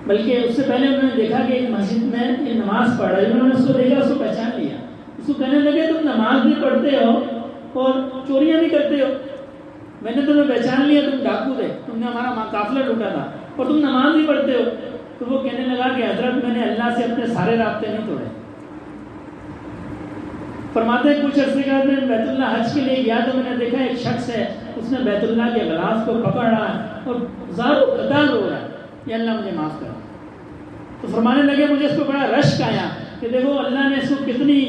بلکہ اس سے پہلے انہوں نے دیکھا کہ ایک مسجد میں یہ نماز پڑھ رہا ہے، انہوں نے اس کو دیکھا، اس کو پہچان لیا، اس کو کہنے لگے تم نماز بھی پڑھتے ہو اور چوریاں بھی کرتے ہو، میں نے تمہیں پہچان لیا، تم ڈاکو تھے، تم نے ہمارا قافلہ لوٹا تھا اور تم نماز بھی پڑھتے ہو۔ تو وہ کہنے لگا کہ حضرت میں نے اللہ سے اپنے سارے رابطے نہیں توڑے۔ فرماتے ہیں کچھ عرصے کے بعد میں بیت اللہ حج کے لیے گیا تو میں نے دیکھا ایک شخص ہے، اس نے بیت اللہ کے غلاف کو پکڑ رہا ہے اور زار و قطار رو رہا ہے، یا اللہ مجھے معاف کرا۔ تو فرمانے لگے مجھے اس کو بڑا رشک آیا کہ دیکھو اللہ نے اس کو کتنی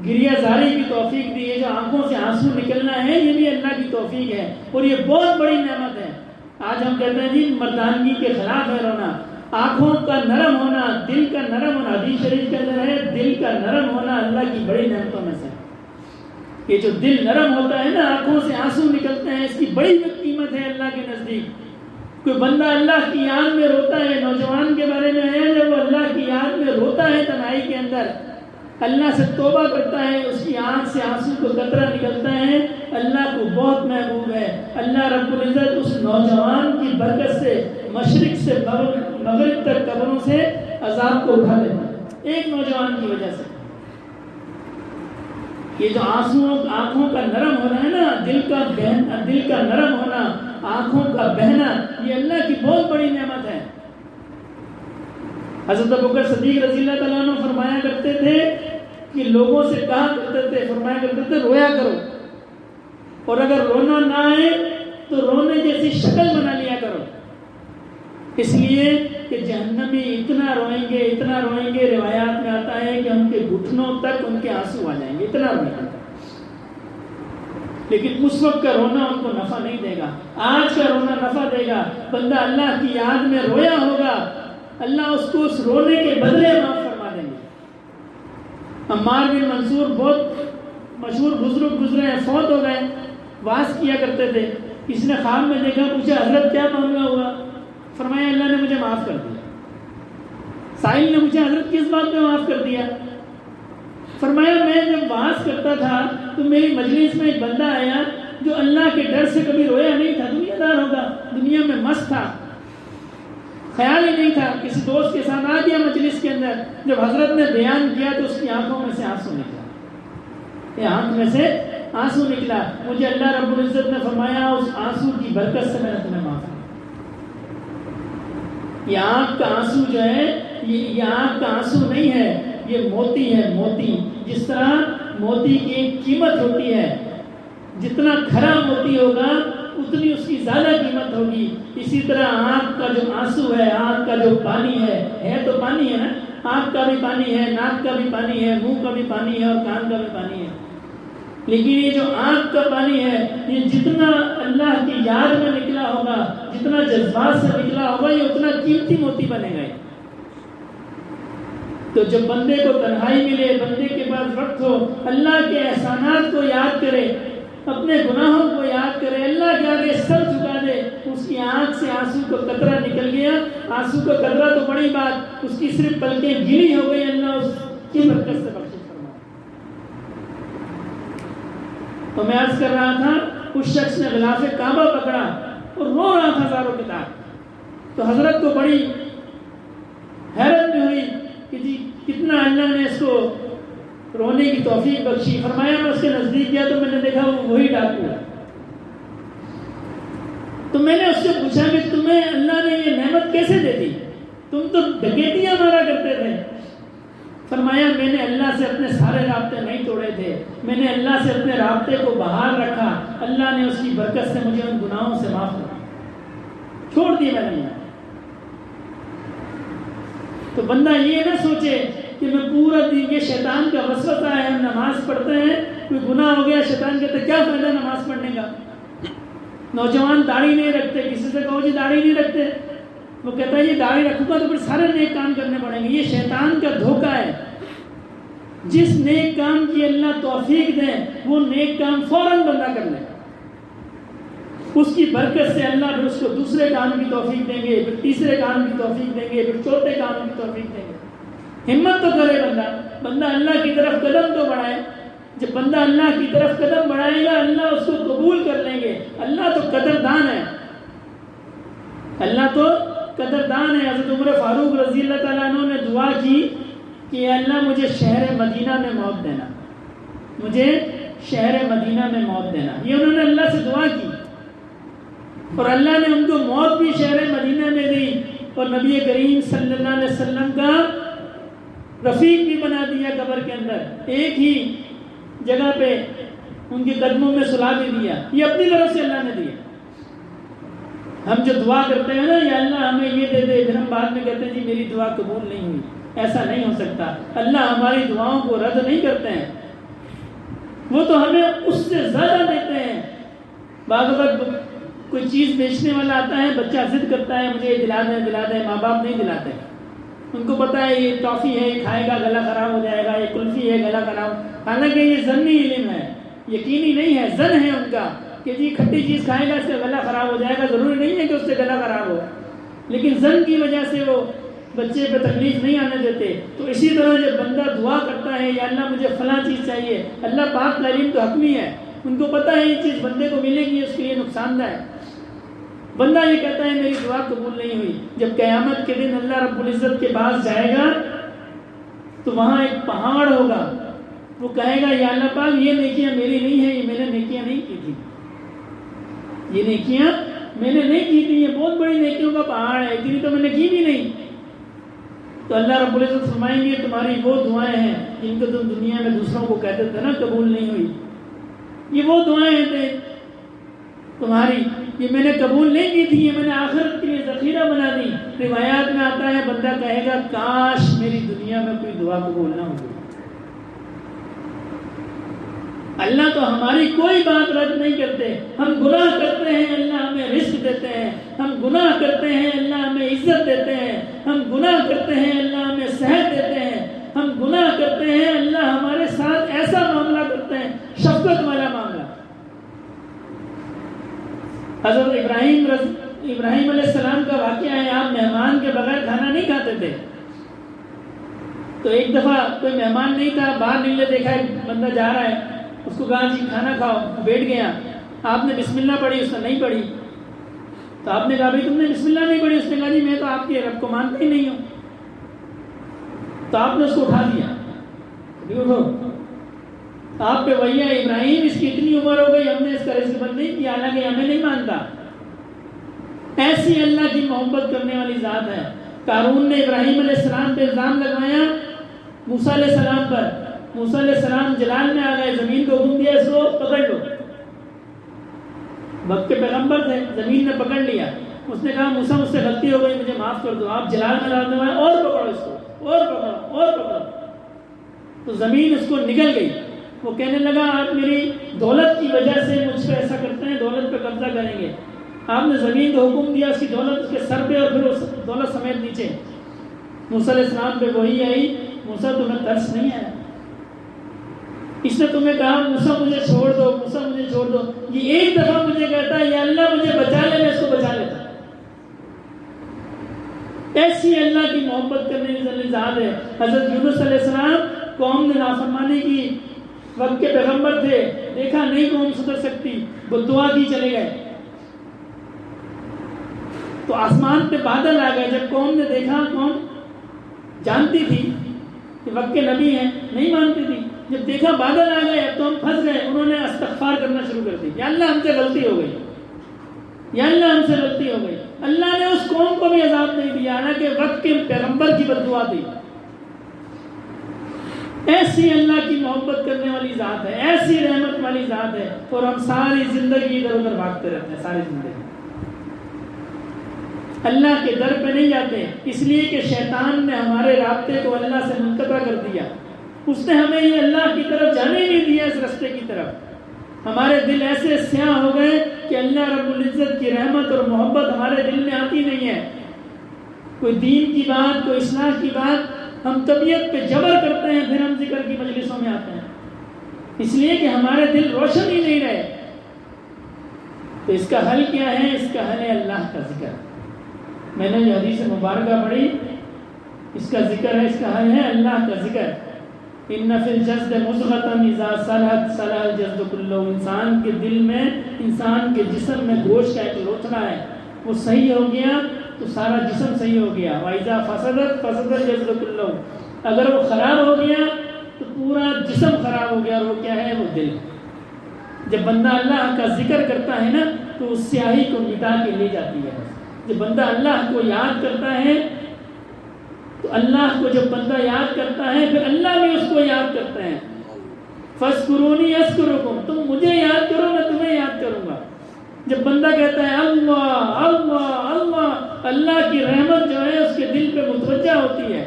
گریہ زاری کی توفیق دی ہے، جو آنکھوں سے آنسو نکلنا ہے یہ بھی اللہ کی توفیق ہے، اور یہ بہت بڑی نعمت ہے۔ آج ہم کہتے ہیں جی مردانگی کے خلاف ہے رونا، آنکھوں کا نرم ہونا، دل کا نرم ہونا، حدیث شریف کے اندر ہے دل کا نرم ہونا اللہ کی بڑی نعمتوں میں سے۔ یہ جو دل نرم ہوتا ہے نا، آنکھوں سے آنسو نکلتے ہیں، اس کی بڑی قیمت ہے اللہ کے نزدیک۔ کوئی بندہ اللہ کی یاد میں روتا ہے، نوجوان کے بارے میں ہے جب وہ اللہ کی یاد میں روتا ہے تنہائی کے اندر، اللہ سے توبہ کرتا ہے، اس کی آنکھ سے آنسو کو قطرہ نکلتا ہے، اللہ کو بہت محبوب ہے۔ اللہ رب العزت اس نوجوان کی برکت سے مشرق سے مغرب تک قبروں سے عذاب کو اٹھا لیتا ہے، ایک نوجوان کی وجہ سے۔ یہ جو آنکھوں کا نرم ہونا ہے نا، دل کا نرم ہونا، آنکھوں کا بہنا، یہ اللہ کی بہت بڑی نعمت ہے۔ حضرت ابوبکر صدیق رضی اللہ تعالیٰ عنہ فرمایا کرتے تھے کہ لوگوں سے کہا کرتے تھے، فرمایا کرتے تھے رویا کرو، اور اگر رونا نہ آئے تو رونے جیسی شکل بنا لیا کرو، اس لیے کہ جہنمی اتنا روئیں گے، روایات میں آتا ہے کہ ان کے گھٹنوں تک ان کے آنسو آ جائیں گے، اتنا روئیں گے، لیکن اس وقت کا رونا ان کو نفع نہیں دے گا، آج کا رونا نفع دے گا۔ بندہ اللہ کی یاد میں رویا ہوگا، اللہ اس کو اس رونے کے بدلے معاف فرما دیں گے۔ عمار بن منصور بہت مشہور بزرگ گزرے ہیں، فوت ہو گئے، واعظ کیا کرتے تھے، کسی نے خواب میں دیکھا، پوچھا حضرت کیا معاملہ ہوا؟ فرمایا اللہ نے مجھے معاف کر دیا۔ سائل نے پوچھا حضرت کس بات میں معاف کر دیا؟ فرمایا میں جب واعظ کرتا تھا تو میری مجلس میں ایک بندہ آیا جو اللہ کے ڈر سے کبھی رویا نہیں تھا، دنیا دار ہوگا، دنیا میں مست تھا، خیال ہی نہیں تھا، کسی دوست کے ساتھ آ گیا مجلس کے اندر، جب حضرت نے بیان کیا تو اس کی آنکھوں میں سے آنسو نکلا، یہ آنکھ میں سے آنسو نکلا، مجھے اللہ رب العزت نے فرمایا اس آنسو کی برکت سے میں نے تمہیں معاف کیا۔ یہ آنکھ کا آنسو جو ہے، یہ آنکھ کا آنسو نہیں ہے، یہ موتی ہے، موتی۔ جس طرح موتی کی ایک قیمت ہوتی ہے، جتنا کھرا موتی ہوگا اتنی اس کی زیادہ قیمت ہوگی، اسی طرح آنکھ کا جو آنسو ہے، آنکھ کا جو پانی ہے تو پانی ہے نا، آنکھ کا بھی پانی ہے، ناک کا بھی پانی ہے، منہ کا بھی پانی ہے اور کان کا بھی پانی ہے، لیکن یہ جو آنکھ کا پانی ہے، یہ جتنا اللہ کی یاد میں نکلا ہوگا، جتنا جذبات سے نکلا ہوگا، یہ اتنا قیمتی موتی بنے گا۔ تو جب بندے کو تنہائی ملے، بندے کے پاس وقت ہو، اللہ کے احسانات کو یاد کرے، اپنے گناہوں کو یاد کرے، اللہ کے آگے سر جھکا دے، اس کی آنکھ سے آنسو کا قطرہ نکل گیا، آنسو کا قطرہ تو بڑی بات، اس کی صرف پلکیں گیلی ہو گئی، اللہ اس کی برکت سے بخشش فرمائے۔ تو میں عرض کر رہا تھا، اس شخص نے غلاف کعبہ پکڑا اور رو رہا تھا زاروں کتاب، تو حضرت کو بڑی حیرت بھی ہوئی کہ جی کتنا اللہ نے اس کو رونے کی توفیق بخشی۔ فرمایا میں اس کے نزدیک گیا تو میں نے دیکھا وہ وہی ڈاکو ہے، تو میں نے اس سے پوچھا کہ تمہیں اللہ نے یہ نعمت کیسے دے دی، تم تو ڈکیتیاں مارا کرتے تھے۔ فرمایا میں نے اللہ سے اپنے سارے رابطے نہیں توڑے تھے، میں نے اللہ سے اپنے رابطے کو بحال رکھا، اللہ نے اس کی برکت سے مجھے ان گناہوں سے معاف کیا، چھوڑ دیا میں نے۔ تو بندہ یہ نہ سوچے کہ میں پورا دن، یہ شیطان کا وسوسہ ہے، ہم نماز پڑھتے ہیں، کوئی گناہ ہو گیا، شیطان کہتا ہے کیا فائدہ نماز پڑھنے کا۔ نوجوان داڑھی نہیں رکھتے، کسی سے کہو جی داڑھی نہیں رکھتے، وہ کہتا ہے یہ داڑھی رکھوں گا تو پھر سارے نیک کام کرنے پڑیں گے۔ یہ شیطان کا دھوکہ ہے، جس نیک کام کی اللہ توفیق دے وہ نیک کام فوراً بندہ کر لے، اس کی برکت سے اللہ پھر اس کو دوسرے کام کی توفیق دیں گے، پھر تیسرے کام کی توفیق دیں گے، پھر چوتھے کام کی توفیق دیں گے۔ ہمت تو کرے بندہ اللہ کی طرف قدم تو بڑھائے۔ جب بندہ اللہ کی طرف قدم بڑھائے گا اللہ اس کو قبول کر لیں گے۔ اللہ تو قدردان ہے، اللہ تو قدردان ہے۔ حضرت عمر فاروق رضی اللہ تعالیٰ عنہ نے دعا کی کہ اللہ مجھے شہر مدینہ میں موت دینا، مجھے شہر مدینہ میں موت دینا، یہ انہوں نے اللہ سے دعا کی، اور اللہ نے ان کو موت بھی شہر مدینہ میں دی، اور نبی کریم صلی اللہ علیہ وسلم کا رفیق بھی بنا دیا قبر کے اندر، ایک ہی جگہ پہ ان کے قدموں میں سلا بھی دیا۔ یہ اپنی طرف سے اللہ نے دیا۔ ہم جو دعا کرتے ہیں نا یا اللہ ہمیں یہ دے دے، پھر ہم بعد میں کہتے ہیں جی میری دعا قبول نہیں ہوئی، ایسا نہیں ہو سکتا۔ اللہ ہماری دعاؤں کو رد نہیں کرتے ہیں، وہ تو ہمیں اس سے زیادہ دیتے ہیں۔ بعض وقت کوئی چیز بیچنے والا آتا ہے، بچہ ضد کرتا ہے مجھے یہ دلا دیں، ماں باپ نہیں دلاتے، ان کو پتا ہے یہ ٹافی ہے، یہ کھائے گا گلا خراب ہو جائے گا، یہ کلفی ہے گلا خراب، حالانکہ یہ ظنی علم ہے، یقینی نہیں ہے، ظن ہے ان کا کہ جی کھٹی چیز کھائے گا اس سے گلا خراب ہو جائے گا، ضروری نہیں ہے کہ اس سے گلا خراب ہو، لیکن ظن کی وجہ سے وہ بچے پہ تکلیف نہیں آنے دیتے. تو اسی طرح جب بندہ دعا کرتا ہے یا اللہ مجھے فلاں چیز چاہیے، اللہ پاک تعلیم تو حتمی ہے، ان کو پتہ ہے یہ چیز بندے کو ملے گی، اس کے لیے نقصان دہ ہے. بندہ یہ کہتا ہے میری دعا قبول نہیں ہوئی، جب قیامت کے دن اللہ رب العزت کے پاس جائے گا تو وہاں ایک پہاڑ ہوگا، وہ کہے گا یا اللہ پاک یہ نیکیاں میری نہیں ہیں، یہ میں نے نیکیاں نہیں کی تھی، یہ نیکیاں میں نے نہیں کی تھی، یہ بہت بڑی نیکیوں کا پہاڑ ہے، اتنی تو میں نے کی بھی نہیں. تو اللہ رب العزت فرمائیں گے تمہاری وہ دعائیں ہیں جن کو تم دنیا میں دوسروں کو کہتے تھے نا قبول نہیں ہوئی، یہ وہ دعائیں ہیں تمہاری، یہ میں نے قبول نہیں کی تھی، یہ میں نے آخرت کے لیے ذخیرہ بنا دی. روایات میں آتا ہے بندہ کہے گا کاش میری دنیا میں کوئی دعا قبول نہ ہوگی. اللہ تو ہماری کوئی بات رد نہیں کرتے. ہم گناہ کرتے ہیں اللہ ہمیں رزق دیتے ہیں، ہم گناہ کرتے ہیں اللہ ہمیں عزت دیتے ہیں، ہم گناہ کرتے ہیں اللہ ہمیں صحت دیتے ہیں، ہم گناہ کرتے ہیں اللہ ہمارے ساتھ ایسا معاملہ کرتے ہیں، شفقت والا معاملہ. حضرت ابراہیم علیہ السلام کا واقعہ ہے، آپ مہمان کے بغیر کھانا نہیں کھاتے تھے. تو ایک دفعہ کوئی مہمان نہیں تھا، باہر نیلے دیکھا ایک بندہ جا رہا ہے، اس کو کہا جی کھانا کھاؤ، بیٹھ گیا. آپ نے بسم اللہ پڑھی، اس نے نہیں پڑھی. تو آپ نے کہا بھائی تم نے بسم اللہ نہیں پڑھی؟ اس نے کہا جی میں تو آپ کے رب کو مانتا ہی نہیں ہوں. تو آپ نے اس کو اٹھا دیا، اٹھو آپ پہ وہی ہے ابراہیم، اس کی اتنی عمر ہو گئی، ہم نے اس کا رزق بند نہیں کیا، حالانکہ ہمیں نہیں مانتا. ایسی اللہ کی محبت کرنے والی ذات ہے. قارون نے ابراہیم علیہ السلام پہ الزام لگوایا موسیٰ علیہ السلام پر. موسیٰ علیہ السلام جلال میں آ گئے، زمین کو حکم دیا اس کو پکڑ لو. وقت کے پیغمبر تھے، زمین نے پکڑ لیا. اس نے کہا موسیٰ مجھ سے غلطی ہو گئی، مجھے معاف کر دو. آپ جلال میں لانے والے اور پکڑو اس کو، اور پکڑو اور پکڑو. تو زمین اس کو نگل گئی. وہ کہنے لگا آپ میری دولت کی وجہ سے مجھ پہ ایسا کرتے ہیں، دولت پہ قبضہ کریں گے. آپ نے زمین کو حکم دیا، اس کی دولت اس کے سر پہ اور پھر اس دولت سمیت نیچے. موسیٰ علیہ السلام پہ وہی آئی، موسیٰ تمہیں ترس نہیں آیا؟ اس نے تمہیں کہا موسیٰ مجھے چھوڑ دو، موسیٰ مجھے چھوڑ دو. یہ ایک دفعہ مجھے کہتا ہے یا اللہ مجھے بچا لے، میں اس کو بچا لیتا. ایسی اللہ کی محبت کرنے والی ذات ہے. حضرت یونس علیہ السلام قوم نے نافرمانی کی، وقت کے پیغمبر تھے، دیکھا نہیں قوم سدھر سکتی، وہ دعا کی چلے گئے. تو آسمان پہ بادل آ گئے. جب قوم نے دیکھا، قوم جانتی تھی کہ وقت کے نبی ہیں، نہیں مانتی تھی. جب دیکھا بادل آ گئے اب تو ہم پھنس گئے، انہوں نے استغفار کرنا شروع کر دی، یا اللہ ہم سے غلطی ہو گئی، یا اللہ ہم سے غلطی ہو گئی. اللہ نے اس قوم کو بھی عذاب نہیں دیا، حالانکہ وقت کے پیغمبر کی بد دعا دی. ایسی اللہ کی محبت کرنے والی ذات ہے، ایسی رحمت والی ذات ہے. اور ہم ساری زندگی ادھر ادھر بھاگتے رہتے ہیں، ساری زندگی اللہ کے در پہ نہیں جاتے، اس لیے کہ شیطان نے ہمارے رابطے کو اللہ سے منقطع کر دیا. اس نے ہمیں یہ اللہ کی طرف جانے ہی نہیں دیا، اس راستے کی طرف. ہمارے دل ایسے سیاہ ہو گئے کہ اللہ رب العزت کی رحمت اور محبت ہمارے دل میں آتی نہیں ہے. کوئی دین کی بات، کوئی اصلاح کی بات ہم طبیعت پہ جبر کرتے ہیں، پھر ہم ذکر کی مجلسوں میں آتے ہیں، اس لیے کہ ہمارے دل روشن ہی نہیں رہے. تو اس کا حل کیا ہے؟ اس کا حل ہے اللہ کا ذکر. میں نے جو حدیث مبارکہ پڑھی، اس کا ذکر ہے، اس کا حل ہے اللہ کا ذکر. ان فی الجسد مضغۃ اذا صلحت صلح الجسد کلہ. انسان کے دل میں، انسان کے جسم میں گوشت کا ایک لوتھڑا ہے، وہ صحیح ہو گیا تو سارا جسم صحیح ہو گیا. وَإِذَا فَسَدَتْ فَسَدَ الْجَسَدُ كُلُّهُ. اگر وہ خراب ہو گیا تو پورا جسم خراب ہو گیا. اور وہ کیا ہے؟ وہ دل. جب بندہ اللہ کا ذکر کرتا ہے نا تو اس سیاہی کو مٹا کے لے جاتی ہے. جب بندہ اللہ کو یاد کرتا ہے تو اللہ کو جب بندہ یاد کرتا ہے پھر اللہ بھی اس کو یاد کرتا ہے. فَاذْكُرُونِي أَذْكُرُكُمْ. تم مجھے یاد کرو میں تمہیں یاد کروں گا. جب بندہ کہتا ہے اللہ اللہ اللہ، اللہ کی رحمت جو ہے اس کے دل پہ متوجہ ہوتی ہے،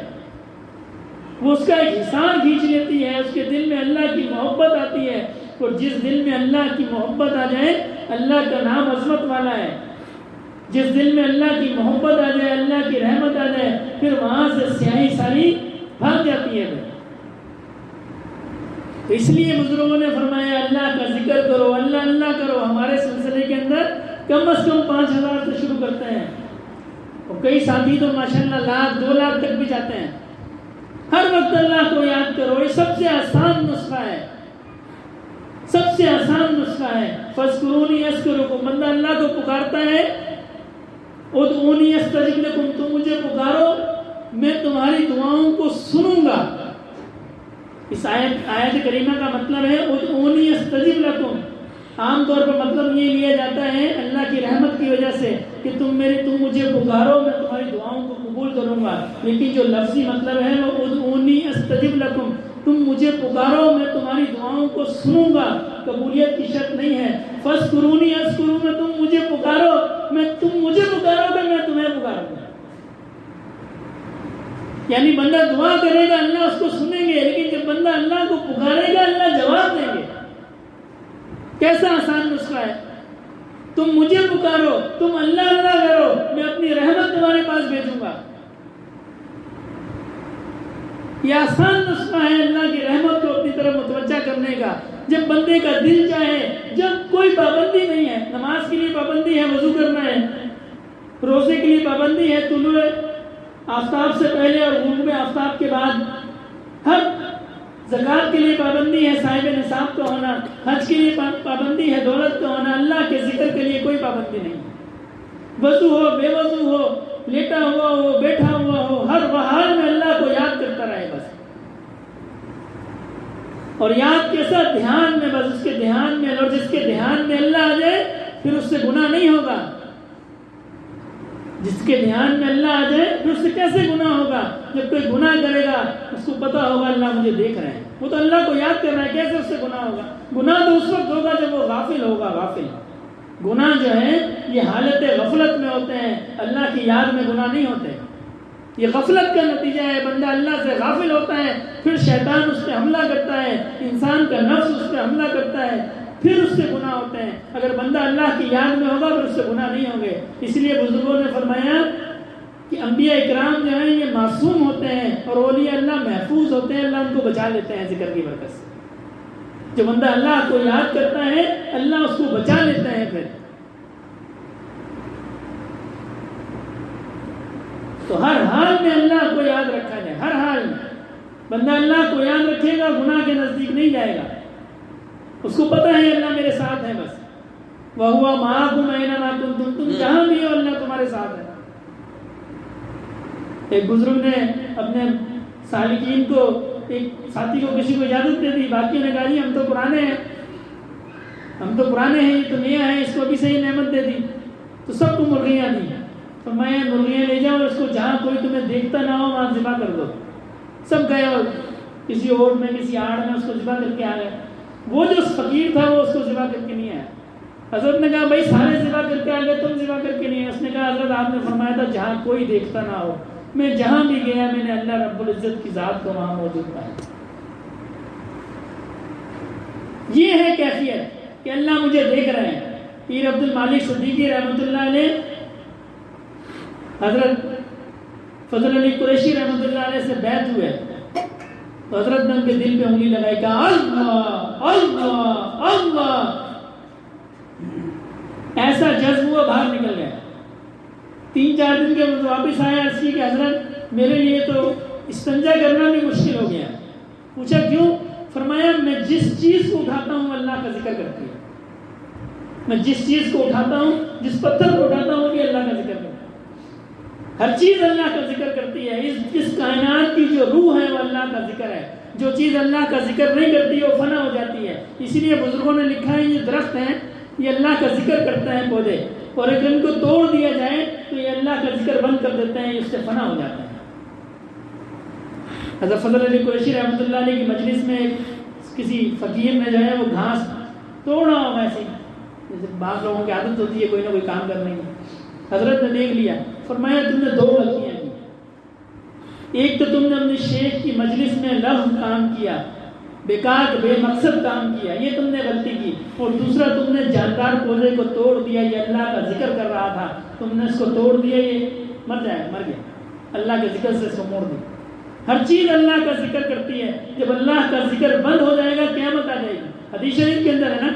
وہ اس کا ایک حصان کھینچ لیتی ہے، اس کے دل میں اللہ کی محبت آتی ہے. اور جس دل میں اللہ کی محبت آ جائے، اللہ کا نام عظمت والا ہے. جس دل میں اللہ کی محبت آ جائے، اللہ کی رحمت آ جائے، پھر وہاں سے سیاہی ساری بھاگ جاتی ہے. تو اس لیے بزرگوں نے فرمایا اللہ کا ذکر کرو، اللہ اللہ کرو. ہمارے سلسلے کے اندر کم از کم 5000 سے شروع کرتے ہیں. اور کئی ساتھی تو ماشاءاللہ لاکھ 2 لاکھ تک بھی جاتے ہیں. ہر وقت اللہ کو یاد کرو. یہ سب سے آسان نسخہ ہے, سب سے آسان نسخہ ہے. فاذکرونی اذکرکم. بندہ اللہ کو پکارتا ہے, ادعونی استجب لکم, تم مجھے پکارو میں تمہاری دعاؤں کو سنوں گا. اس آیت کریمہ کا مطلب ہے ادعونی استجب لکم. عام طور پر مطلب یہ لیا جاتا ہے اللہ کی رحمت کی وجہ سے کہ تم مجھے پکارو میں تمہاری دعاؤں کو قبول کروں گا. لیکن جو لفظی مطلب ہے وہ ادعونی استجب لکم, تم مجھے پکارو میں تمہاری دعاؤں کو سنوں گا. قبولیت کی شرط نہیں ہے. فاذکرونی اذکرکم, میں تم مجھے پکارو, تم مجھے پکارو گے میں تمہیں پکاروں گا. یعنی بندہ دعا کرے گا اللہ اس کو سنیں گے, لیکن جب بندہ اللہ کو پکارے گا اللہ جواب دیں گے. کیسا آسان نسخہ ہے. تم مجھے پکارو, تم اللہ اللہ کرو, میں اپنی رحمت تمہارے پاس بھیجوں گا. یہ آسان نسخہ ہے اللہ کی رحمت کو اپنی طرف متوجہ کرنے کا. جب بندے کا دل چاہے, جب کوئی پابندی نہیں ہے, نماز کے لیے پابندی ہے وضو کرنا ہے, روزے کے لیے پابندی ہے طلوع آفتاب سے پہلے اور غروب آفتاب کے بعد, ہر زکوٰۃ کے لیے پابندی ہے صاحب نصاب کا ہونا, حج کے لیے پابندی ہے دولت کا ہونا, اللہ کے ذکر کے لیے کوئی پابندی نہیں. وضو ہو بے وضو ہو, لیٹا ہوا ہو بیٹھا ہوا ہو, ہر حال میں اللہ کو یاد کرتا رہے بس. اور یاد کیسا, دھیان میں, بس اس کے دھیان میں. اور جس کے دھیان میں اللہ آ جائے پھر اس سے گناہ نہیں ہوگا. جس کے دھیان میں اللہ آ جائے پھر اس سے کیسے گناہ ہوگا. جب کوئی گناہ کرے گا اس کو پتا ہوگا اللہ مجھے دیکھ رہے ہیں, وہ تو اللہ کو یاد کر رہا ہے, کیسے اس سے گناہ ہوگا. گناہ تو اس وقت ہوگا جب وہ غافل ہوگا. غافل گناہ جو ہے یہ حالت غفلت میں ہوتے ہیں, اللہ کی یاد میں گناہ نہیں ہوتے. یہ غفلت کا نتیجہ ہے. بندہ اللہ سے غافل ہوتا ہے, پھر شیطان اس پہ حملہ کرتا ہے, انسان کا نفس اس پہ حملہ کرتا ہے, پھر اس سے گناہ ہوتے ہیں. اگر بندہ اللہ کی یاد میں ہوگا پھر اس سے گناہ نہیں ہوں گے. اس لیے بزرگوں نے فرمایا کہ انبیاء اکرام جو ہیں یہ معصوم ہوتے ہیں اور اولیاء اللہ محفوظ ہوتے ہیں, اللہ ان کو بچا لیتے ہیں ذکر کی برکت سے. جو بندہ اللہ کو یاد کرتا ہے اللہ اس کو بچا لیتا ہے. پھر تو ہر حال میں اللہ کو یاد رکھا جائے. ہر حال میں بندہ اللہ کو یاد رکھے گا گناہ کے نزدیک نہیں جائے گا. اس کو پتہ ہے اللہ میرے ساتھ ہے بس. وَهُوَ مَعَكُمْ أَيْنَمَا كُنتُمْ, تم جہاں بھی ہو اللہ تمہارے ساتھ ہے. ایک بزرگ نے اپنے سالکین کو, ایک ساتھی کو کسی کو اجازت دے دی, باقیوں نے کہا جی ہم تو پرانے ہیں, یہ تو نیا ہے, اس کو بھی صحیح نعمت دے دی. تو سب کو مرغیاں دی. تو میں مرغیاں لے جاؤ, اس کو جہاں کوئی تمہیں دیکھتا نہ ہو وہاں ذبح کر دو. سب گئے اور کسی اوٹ میں کسی آڑ میں اس کو ذبح کر کے آ گئے. وہ جو فقیر تھا وہ اس کو ذبح کر کے نہیں آیا. حضرت نے کہا بھائی سارے ذبح کر کے آ گئے, تم ذبح کر کے نہیں آئے. اس نے کہا حضرت آپ نے فرمایا تھا جہاں کوئی دیکھتا نہ ہو, میں جہاں بھی گیا میں نے اللہ رب العزت کی ذات کو وہاں موجود پایا. یہ ہے کیفیت کہ اللہ مجھے دیکھ رہے ہیں. پیر عبد المالک صدیقی رحمۃ اللہ علیہ حضرت فضل علی قریشی رحمۃ اللہ علیہ سے بیعت ہوئے تو حضرت نے ان کے دل پہ انگلی لگائی, کہا اللہ اللہ اللہ. ایسا جذب ہوا باہر نکل گیا. 3-4 دن کے واپس آیا, عرض کی کہ حضرت میرے لیے تو استنجا کرنا بھی مشکل ہو گیا. پوچھا کیوں؟ فرمایا میں جس چیز کو اٹھاتا ہوں اللہ کا ذکر کرتی ہے. میں جس چیز کو اٹھاتا ہوں, جس پتھر کو اٹھاتا ہوں بھی اللہ کا ذکر کرتا ہوں. ہر چیز اللہ کا ذکر کرتی ہے. اس کائنات کی جو روح ہے وہ اللہ کا ذکر ہے. جو چیز اللہ کا ذکر نہیں کرتی وہ فنا ہو جاتی ہے. اسی لیے بزرگوں نے لکھا ہے یہ درخت ہیں یہ اللہ کا ذکر کرتا ہے پودے, اور اگر ان کو توڑ دیا جائے تو یہ اللہ کا ذکر بند کر دیتے ہیں, اس سے فنا ہو جاتے ہیں. حضرت فضل علی قریشی رحمۃ اللہ علیہ کی مجلس میں کسی فقیر نے جو ہے وہ گھاس توڑا ہو ایسے, جیسے بعض لوگوں کی عادت ہوتی ہے کوئی نہ کوئی کام کرنے کی. حضرت نے دیکھ لیا, فرمایا تم نے 2 غلطیاں کی. ایک تو تم نے اپنے شیخ کی مجلس میں لغو کام کیا, بیکار بے مقصد کام کیا, یہ تم نے غلطی کی. اور دوسرا تم نے جاندار پودے کو توڑ دیا, یہ اللہ کا ذکر کر رہا تھا, تم نے اس کو توڑ دیا, یہ مر گیا. اللہ کے ذکر سے اس کو موڑ دیا. ہر چیز اللہ کا ذکر کرتی ہے. جب اللہ کا ذکر بند ہو جائے گا قیامت آ جائے گی. حدیث شریف کے اندر ہے نا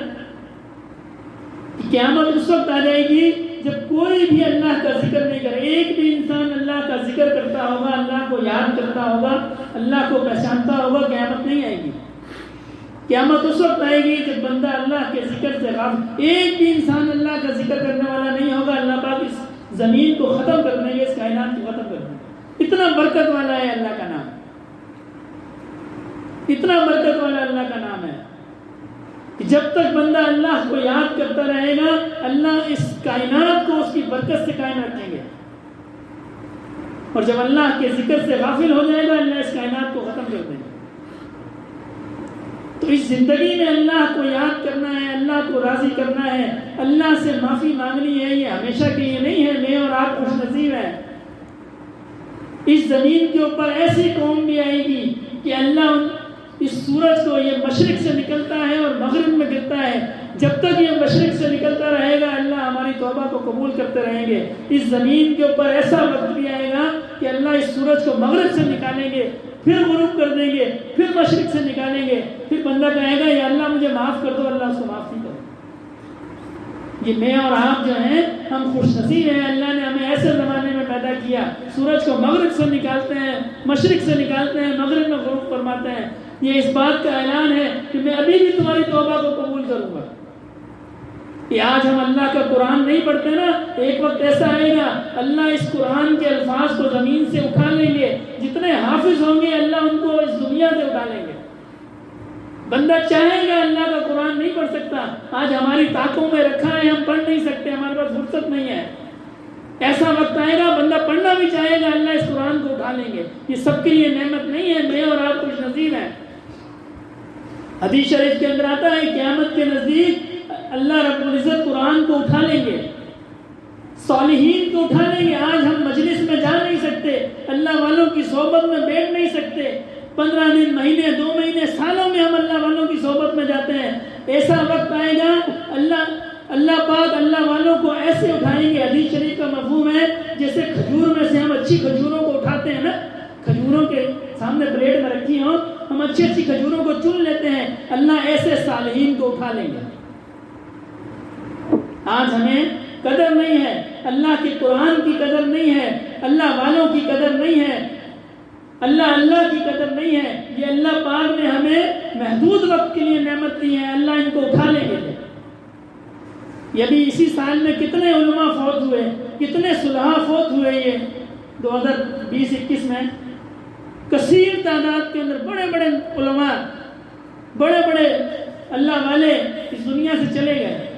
کہ قیامت اس وقت آ جائے گی جب کوئی بھی اللہ کا ذکر نہیں کرے، ایک بھی انسان اللہ کا ذکر کرتا ہوگا، اللہ کو یاد کرتا ہوگا، اللہ کو پہچانتا ہوگا، قیامت نہیں آئے گی۔ قیامت اس وقت آئے گی جب بندہ اللہ کے ذکر سے غافل، ایک بھی انسان اللہ کا ذکر کرنے والا نہیں ہوگا، اللہ پاک اس زمین کو ختم کر دیں گے، اس کائنات کو ختم کر دیں گے۔ اتنا برکت والا ہے اللہ کا نام، اتنا برکت والا اللہ کا نام ہے کہ جب تک بندہ اللہ کو یاد کرتا رہے گا، اللہ اس کائنات کو اس کی برکت سے قائم رکھیں گے، اور جب اللہ کے ذکر سے غافل ہو جائے گا، اللہ اس کائنات کو ختم کر دیں گے۔ تو اس زندگی میں اللہ کو یاد کرنا ہے، اللہ کو راضی کرنا ہے، اللہ سے معافی مانگنی ہے، یہ ہمیشہ کے لیے نہیں ہے۔ میں اور آپ خوش نصیب ہیں، اس زمین کے اوپر ایسی قوم بھی آئے گی کہ اللہ اس سورج کو، یہ مشرق سے نکلتا ہے اور مغرب میں گرتا ہے، جب تک یہ مشرق سے نکلتا رہے گا اللہ ہماری توبہ کو قبول کرتے رہیں گے۔ اس زمین کے اوپر ایسا وقت بھی آئے گا کہ اللہ اس سورج کو مغرب سے نکالیں گے، پھر غروب کر دیں گے، پھر مشرق سے نکالیں گے، پھر بندہ کہے گا یا اللہ مجھے معاف کر دو، اللہ اس کو معاف نہیں کرے۔ یہ میں اور آپ جو ہیں ہم خوش نصیب ہیں، اللہ نے ہمیں ایسے زمانے میں پیدا کیا، سورج کو مغرب سے نکالتے ہیں، مشرق سے نکالتے ہیں، مغرب میں غروب فرماتے ہیں۔ یہ اس بات کا اعلان ہے کہ میں ابھی بھی تمہاری توبہ کو قبول کروں گا۔ کہ آج ہم اللہ کا قرآن نہیں پڑھتے نا، ایک وقت ایسا آئے گا اللہ اس قرآن کے الفاظ کو زمین سے اٹھا لیں گے، جتنے حافظ ہوں گے اللہ ان کو اس دنیا سے اٹھا لیں گے۔ بندہ چاہے گا اللہ کا قرآن نہیں پڑھ سکتا، آج ہماری طاقتوں میں رکھا ہے، ہم پڑھ نہیں سکتے، ہمارے پاس فرصت نہیں ہے۔ ایسا وقت آئے گا بندہ پڑھنا بھی چاہے گا، اللہ اس قرآن کو اٹھا لیں گے۔ یہ سب کے لیے نعمت نہیں ہے، میں اور آپ خوش نصیب ہیں۔ حدیث شریف کے اندر آتا ہے قیامت کے نزدیک اللہ رب العزت قرآن کو اٹھا لیں گے، صالحین کو اٹھا لیں گے۔ آج ہم مجلس میں جا نہیں سکتے، اللہ والوں کی صحبت میں بیٹھ نہیں سکتے، 15 دن، مہینے، 2 مہینے، سالوں میں ہم اللہ والوں کی صحبت میں جاتے ہیں۔ ایسا وقت آئے گا اللہ پاک اللہ والوں کو ایسے اٹھائیں گے۔ حدیث شریف کا مفہوم ہے جیسے کھجور میں سے ہم اچھی کھجوروں کو اٹھاتے ہیں نا، کھجوروں کے سامنے پلیٹ میں رکھی ہوں، ہم اچھی اچھی کھجوروں کو چن لیتے ہیں، اللہ ایسے صالحین کو اٹھا لیں گے۔ آج ہمیں قدر نہیں ہے، اللہ کے قرآن کی قدر نہیں ہے، اللہ والوں کی قدر نہیں ہے، اللہ کی قدر نہیں ہے۔ یہ اللہ پاک نے ہمیں محدود وقت کے لیے نعمت دی ہے، اللہ ان کو اٹھا لیں گے۔ یہ بھی اسی سال میں کتنے علماء فوت ہوئے، کتنے صلحاء فوت ہوئے، یہ 2020-21 میں کثیر تعداد کے اندر بڑے بڑے علماء، بڑے بڑے اللہ والے اس دنیا سے چلے گئے۔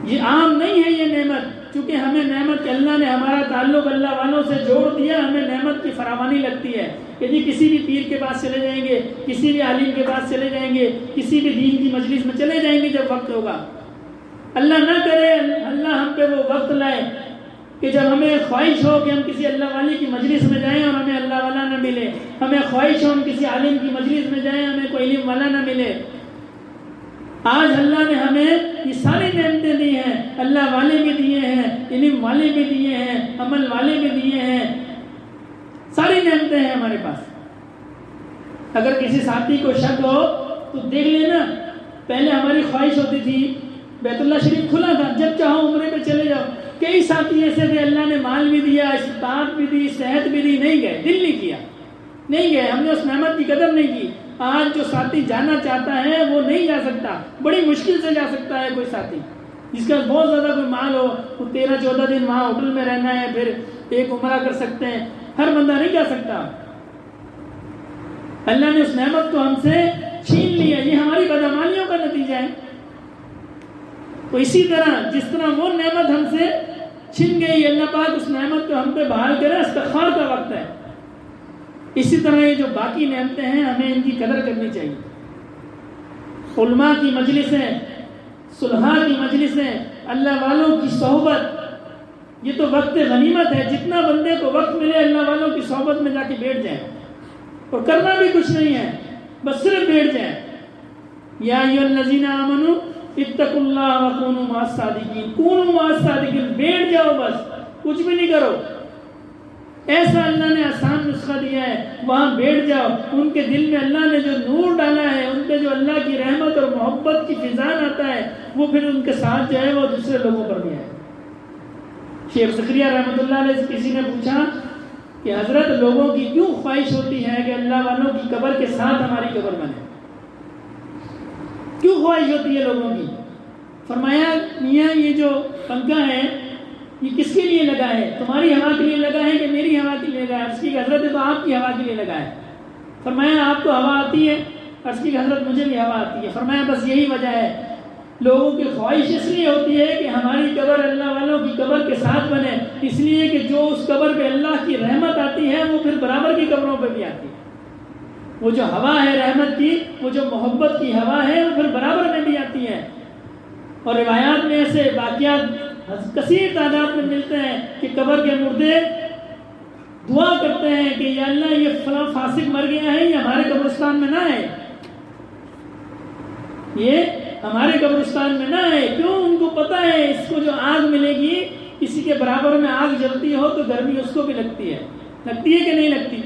یہ عام نہیں ہے یہ نعمت، چونکہ ہمیں نعمت اللہ نے ہمارا تعلق اللہ والوں سے جوڑ دیا، ہمیں نعمت کی فراوانی لگتی ہے کہ جی کسی بھی پیر کے پاس چلے جائیں گے، کسی بھی عالم کے پاس چلے جائیں گے، کسی بھی دین کی مجلس میں چلے جائیں گے جب وقت ہوگا۔ اللہ نہ کرے اللہ ہم پہ وہ وقت لائے کہ جب ہمیں خواہش ہو کہ ہم کسی اللہ والی کی مجلس میں جائیں اور ہمیں اللہ والا نہ ملے، ہمیں خواہش ہو ہم کسی عالم کی مجلس میں جائیں ہمیں کوئی علم والا نہ ملے۔ آج اللہ نے ہمیں یہ ساری نعمتیں دی ہیں، اللہ والے بھی دیے ہیں، علم والے بھی دیے ہیں، عمل والے بھی دیے ہیں، ساری نعمتیں ہیں ہمارے پاس۔ اگر کسی ساتھی کو شک ہو تو دیکھ لینا، پہلے ہماری خواہش ہوتی تھی بیت اللہ شریف کھلا تھا، جب چاہو عمرے پہ چلے جاؤ، کئی ساتھی ایسے تھے اللہ نے مال بھی دیا، استطاعت بھی دی، صحت بھی دی، نہیں گئے، دل نہیں کیا، نہیں گئے، ہم نے اس نعمت کی قدر نہیں کی۔ آج جو ساتھی جانا چاہتا ہے وہ نہیں جا سکتا، بڑی مشکل سے جا سکتا ہے کوئی ساتھی جس کا بہت زیادہ کوئی مال ہو، وہ 13-14 دن وہاں ہوٹل میں رہنا ہے، پھر ایک عمرہ کر سکتے ہیں، ہر بندہ نہیں جا سکتا۔ اللہ نے اس نعمت کو ہم سے چھین لیا، یہ ہماری بدعمالیوں کا نتیجہ ہے۔ تو اسی طرح جس طرح وہ نعمت ہم سے چھن گئی، اللہ پاک اس نعمت کو ہم پہ بحال کرے، استغفار کا وقت ہے۔ اسی طرح یہ جو باقی نعمتیں ہیں ہمیں ان کی قدر کرنی چاہیے۔ علماء کی مجلسیں، صلحاء کی مجلسیں، اللہ والوں کی صحبت، یہ تو وقت غنیمت ہے، جتنا بندے کو وقت ملے اللہ والوں کی صحبت میں جا کے بیٹھ جائیں، اور کرنا بھی کچھ نہیں ہے، بس صرف بیٹھ جائیں۔ یا ایھا الذین آمنوا اتقوا اللہ وکونوا مع الصادقین، کونوا مع الصادقین، بیٹھ جاؤ بس، کچھ بھی نہیں کرو۔ ایسا اللہ نے آسان نسخہ دیا ہے، وہاں بیٹھ جاؤ، ان کے دل میں اللہ نے جو نور ڈالا ہے، ان پہ جو اللہ کی رحمت اور محبت کی فضان آتا ہے وہ پھر ان کے ساتھ جو ہے وہ دوسرے لوگوں پر بھی ہے. شیخ زکریا رحمۃ اللہ علیہ سے کسی نے پوچھا کہ حضرت لوگوں کی کیوں خواہش ہوتی ہے کہ اللہ والوں کی قبر کے ساتھ ہماری قبر بنے؟ کیوں خواہش ہوتی ہے لوگوں کی؟ فرمایا میاں یہ جو پنکھا ہے یہ کس کے لیے لگا ہے؟ تمہاری ہوا کے لیے لگا ہے کہ میری ہوا کے لیے لگا ہے؟ عرض کی حضرت تو آپ کی ہوا کے لیے لگا ہے. فرمایا آپ کو ہوا آتی ہے؟ عرض کی حضرت مجھے بھی ہوا آتی ہے. فرمایا بس یہی وجہ ہے لوگوں کی خواہش اس لیے ہوتی ہے کہ ہماری قبر اللہ والوں کی قبر کے ساتھ بنے, اس لیے کہ جو اس قبر پہ اللہ کی رحمت آتی ہے وہ پھر برابر کی قبروں پہ بھی آتی ہے. وہ جو ہوا ہے رحمت کی, وہ جو محبت کی ہوا ہے وہ پھر برابر میں بھی آتی ہے. اور روایات میں ایسے واقعات کثیر تعداد میں ملتے ہیں کہ قبر کے مردے دعا کرتے ہیں کہ یا اللہ یہ فلاں فاسق مر گیا ہے یہ ہمارے قبرستان میں نہ آئے, یہ ہمارے قبرستان میں نہ آئے. کیوں؟ ان کو پتہ ہے اس کو جو آگ ملے گی, کسی کے برابر میں آگ جلتی ہو تو گرمی اس کو بھی لگتی ہے کہ نہیں لگتی؟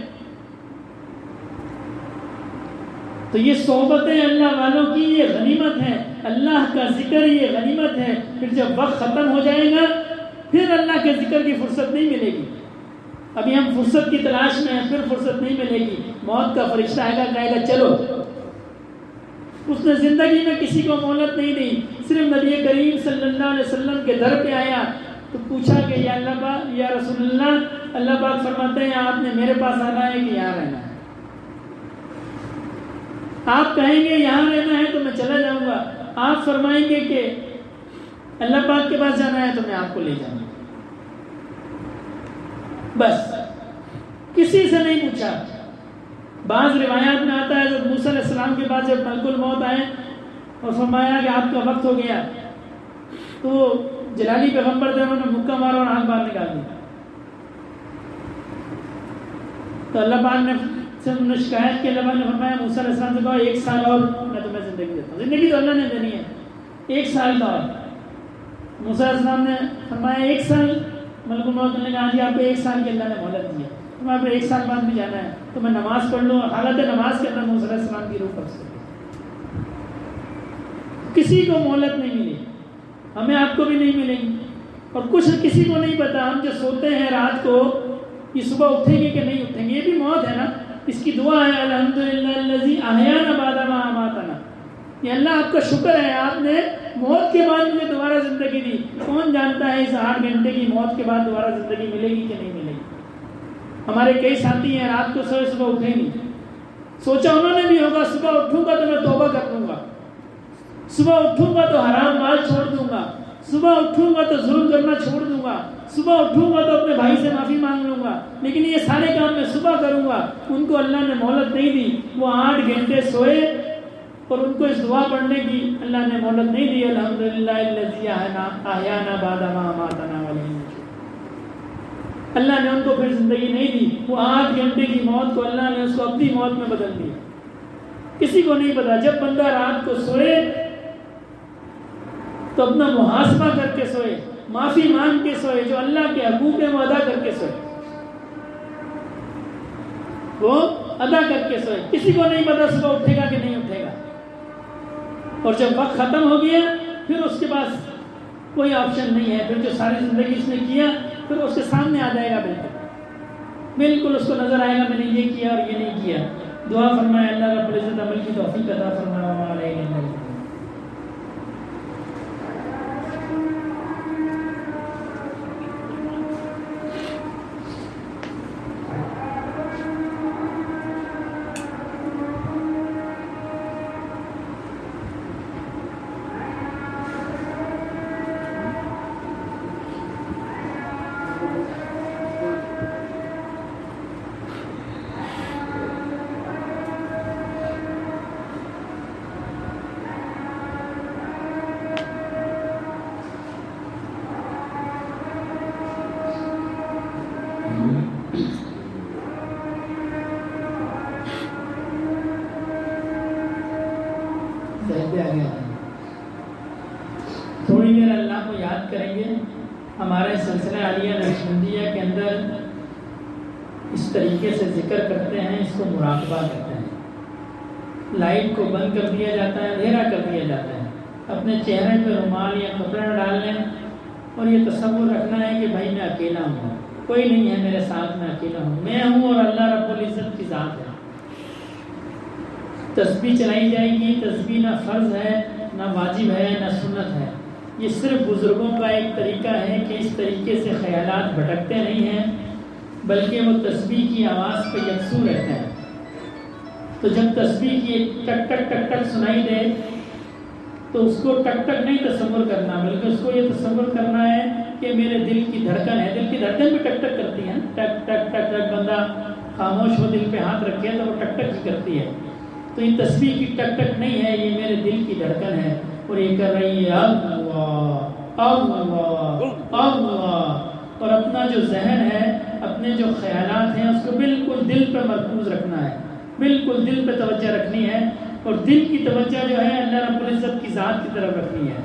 تو یہ صحبتیں اللہ والوں کی یہ غنیمت ہے, اللہ کا ذکر یہ غنیمت ہے. پھر جب وقت ختم ہو جائے گا پھر اللہ کے ذکر کی فرصت نہیں ملے گی. ابھی ہم فرصت کی تلاش میں ہیں, پھر فرصت نہیں ملے گی. موت کا فرشتہ آئے گا, کہے گا چلو. اس نے زندگی میں کسی کو مہلت نہیں دی, صرف نبی کریم صلی اللہ علیہ وسلم کے در پہ آیا تو پوچھا کہ یا اللہ پاک, یا رسول اللہ, اللہ پاک فرماتے ہیں آپ نے میرے پاس آنا ہے کہ یہاں رہنا ہے؟ آپ کہیں گے یہاں رہنا ہے تو میں چلا جاؤں گا, آپ فرمائیں گے کہ اللہ پاک کے پاس جانا ہے تو میں آپ کو لے جاؤں گا. بس کسی سے نہیں پوچھا. بعض روایات میں آتا ہے جب موسیٰ علیہ السلام کے بعد جب ملک الموت آئے اور فرمایا کہ آپ کا وقت ہو گیا, تو جلالی پیغمبر تھے, انہوں نے مکہ مارا اور آنکھ باہر نکال دی. تو اللہ پاک نے شکایت کی, اللہ پاک نے فرمایا موسیٰ علیہ السلام سے کہا 1 سال اور میں تمہیں زندگی دیتا ہوں. زندگی تو اللہ نے دینی ہے, 1 سال کا اور. موسیٰ علیہ السلام نے فرمایا 1 سال. ملک الموت نے کہا جی آپ کو 1 سال کی اللہ نے مہلت دی ہے, تمہیں پھر 1 سال بعد بھی جانا ہے تو میں نماز پڑھ لوں. حالت نماز کے اندر موسیٰ علیہ السلام کی روح قبض کر دی. کسی کو مہلت نہیں ملی, ہمیں آپ کو بھی نہیں ملے گی. اور کچھ کسی کو نہیں پتا, ہم جو سوتے ہیں رات کو یہ صبح اٹھیں گے کہ نہیں اٹھیں گے, یہ بھی موت ہے نا. اس کی دعا ہے الحمدللہ الذی احیانا بعد ما اماتنا. یہ اللہ آپ کا شکر ہے, آپ نے موت کے بعد مجھے دوبارہ زندگی دی. کون جانتا ہے اس 8 گھنٹے کی موت کے بعد دوبارہ زندگی ملے گی کہ نہیں ملے گی. ہمارے کئی ساتھی ہیں رات کو سوئے صبح اٹھیں گے, سوچا انہوں نے بھی ہوگا صبح اٹھوں گا تو میں توبہ کر دوں گا, صبح اٹھوں گا تو حرام مال چھوڑ دوں گا, صبح اٹھوں گا تو ظلم کرنا چھوڑ دوں گا, صبح اٹھوں گا تو اپنے بھائی سے معافی مانگ لوں گا. لیکن یہ سارے کام میں صبح کروں گا. ان کو اللہ نے مہلت نہیں دی, وہ 8 گھنٹے سوئے اور ان کو اس دعا پڑھنے کی اللہ نے مہلت نہیں دی. الحمدللہ الذی احیانا بعد ما اماتنا والیہ. اللہ نے ان کو پھر زندگی نہیں دی. وہ 8 گھنٹے کی موت کو اللہ نے اس کو اپنی موت میں بدل دیا. کسی کو نہیں پتا. جب بندہ رات کو سوئے تو اپنا محاسبہ کر کے سوئے, معافی مانگ کے سوئے, جو اللہ کے حقوق ہیں وہ ادا کر کے سوئے, وہ ادا کر کے سوئے. کسی کو نہیں پتا صبح اٹھے گا کہ نہیں اٹھے گا. اور جب وقت ختم ہو گیا پھر اس کے پاس کوئی آپشن نہیں ہے. پھر جو ساری زندگی اس نے کیا پھر اس کے سامنے آ جائے گا, بالکل اس کو نظر آئے گا میں نے یہ کیا اور یہ نہیں کیا. دعا فرمائے اللہ رب العزت عمل کی توفیق عطا فرمائے. تھوڑی دیر اللہ کو یاد کریں گے. ہمارے سلسلہ عالیہ نقشبندیہ کے اندر اس طریقے سے ذکر کرتے ہیں, اس کو مراقبہ کرتے ہیں. لائٹ کو بند کر دیا جاتا ہے، اندھیرا کر دیا جاتا ہے، اپنے چہرے پہ رومال یا کپڑا ڈال لیں اور یہ تصور رکھنا ہے کہ بھائی میں اکیلا ہوں، کوئی نہیں ہے میرے ساتھ، میں اکیلا ہوں، میں ہوں اور اللہ رب العزت کی ذات ہے۔ تسبیح چلائی جائے گی، تسبیح نہ فرض ہے، نہ واجب ہے، نہ سنت ہے، یہ صرف بزرگوں کا ایک طریقہ ہے کہ اس طریقے سے خیالات بھٹکتے نہیں ہیں بلکہ وہ تسبیح کی آواز پہ یکسو رہتے ہیں۔ تو جب تسبیح کی ایک ٹک ٹک ٹک ٹک سنائی دے تو اس کو ٹک ٹک نہیں تصور کرنا، بلکہ اس کو یہ تصور کرنا ہے کہ میرے دل کی دھڑکن ہے۔ دل کی دھڑکن بھی ٹک ٹک کرتی ہے، ٹک ٹک ٹک ٹک، بندہ خاموش ہو دل پہ ہاتھ رکھے تو وہ ٹک ٹک ہی کرتی ہے۔ تو یہ تسبیح کی ٹک ٹک نہیں ہے، یہ میرے دل کی دھڑکن ہے اور یہ کر رہی ہے اللہ اللہ اللہ، اور اپنا جو ذہن ہے، اپنے جو خیالات ہیں، اس کو بالکل دل پہ مرکوز رکھنا ہے، بالکل دل پہ توجہ رکھنی ہے، اور دل کی توجہ جو ہے اللہ رب العزت کی ذات کی طرف رکھنی ہے۔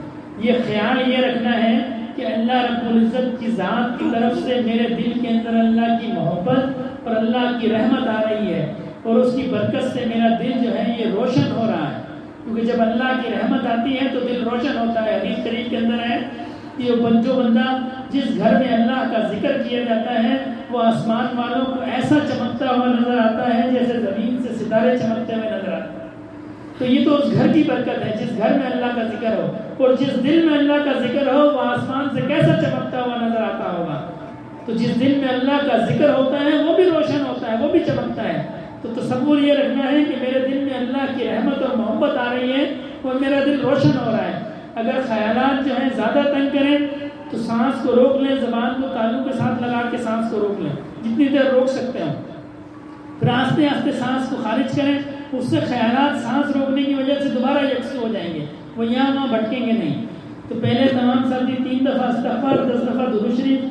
یہ خیال یہ رکھنا ہے کہ اللہ رب العزت کی ذات کی طرف سے میرے دل کے اندر اللہ کی محبت اور اللہ کی رحمت آ رہی ہے، اور اس کی برکت سے میرا دل جو ہے یہ روشن ہو رہا ہے، کیونکہ جب اللہ کی رحمت آتی ہے تو دل روشن ہوتا ہے۔ حدیث شریف کے اندر ہے کہ جو بندہ جس گھر میں اللہ کا ذکر کیا جاتا ہے وہ آسمان والوں کو ایسا چمکتا ہوا نظر آتا ہے جیسے زمین سے ستارے چمکتے ہوئے نظر آتے ہیں۔ تو یہ تو اس گھر کی برکت ہے جس گھر میں اللہ کا ذکر ہو، اور جس دل میں اللہ کا ذکر ہو وہ آسمان سے کیسا چمکتا ہوا نظر آتا ہوگا۔ تو جس دل میں اللہ کا ذکر ہوتا ہے وہ بھی روشن ہوتا ہے، وہ بھی چمکتا ہے۔ تو تصور یہ رکھنا ہے کہ میرے دل میں اللہ کی رحمت اور محبت آ رہی ہے اور میرا دل روشن ہو رہا ہے۔ اگر خیالات جو ہیں زیادہ تنگ کریں تو سانس کو روک لیں، زبان کو تالو کے ساتھ لگا کے سانس کو روک لیں جتنی دیر روک سکتے ہیں، پھر آہستہ آہستہ سانس کو خارج کریں۔ اس سے خیالات سانس روکنے کی وجہ سے دوبارہ یکسو ہو جائیں گے، وہ یہاں وہاں بھٹکیں گے نہیں۔ تو پہلے تمام ساتھی 3 دفعہ استغفار، 10 دفعہ درود شریف،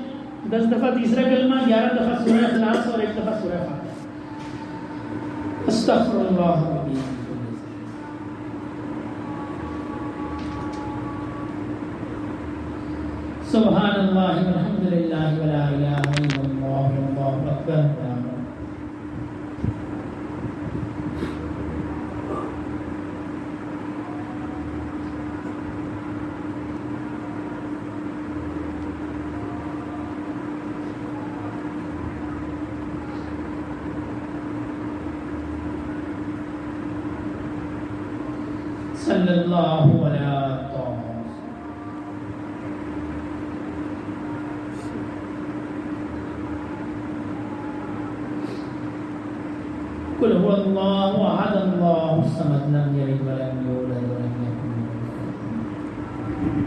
10 دفعہ تیسرا کلمہ، 11 دفعہ سورہ اخلاص اور 1 دفعہ سورہ فاتحہ۔ استغفر اللہ ربی سبحان اللہ والحمد للہ ولا الہ الا اللہ واللہ اکبر۔ صلی اللہ علیہ قل هو اللہ احد اللہ الصمد لم یلد ولم یولد ولم یکن له کفوا احد۔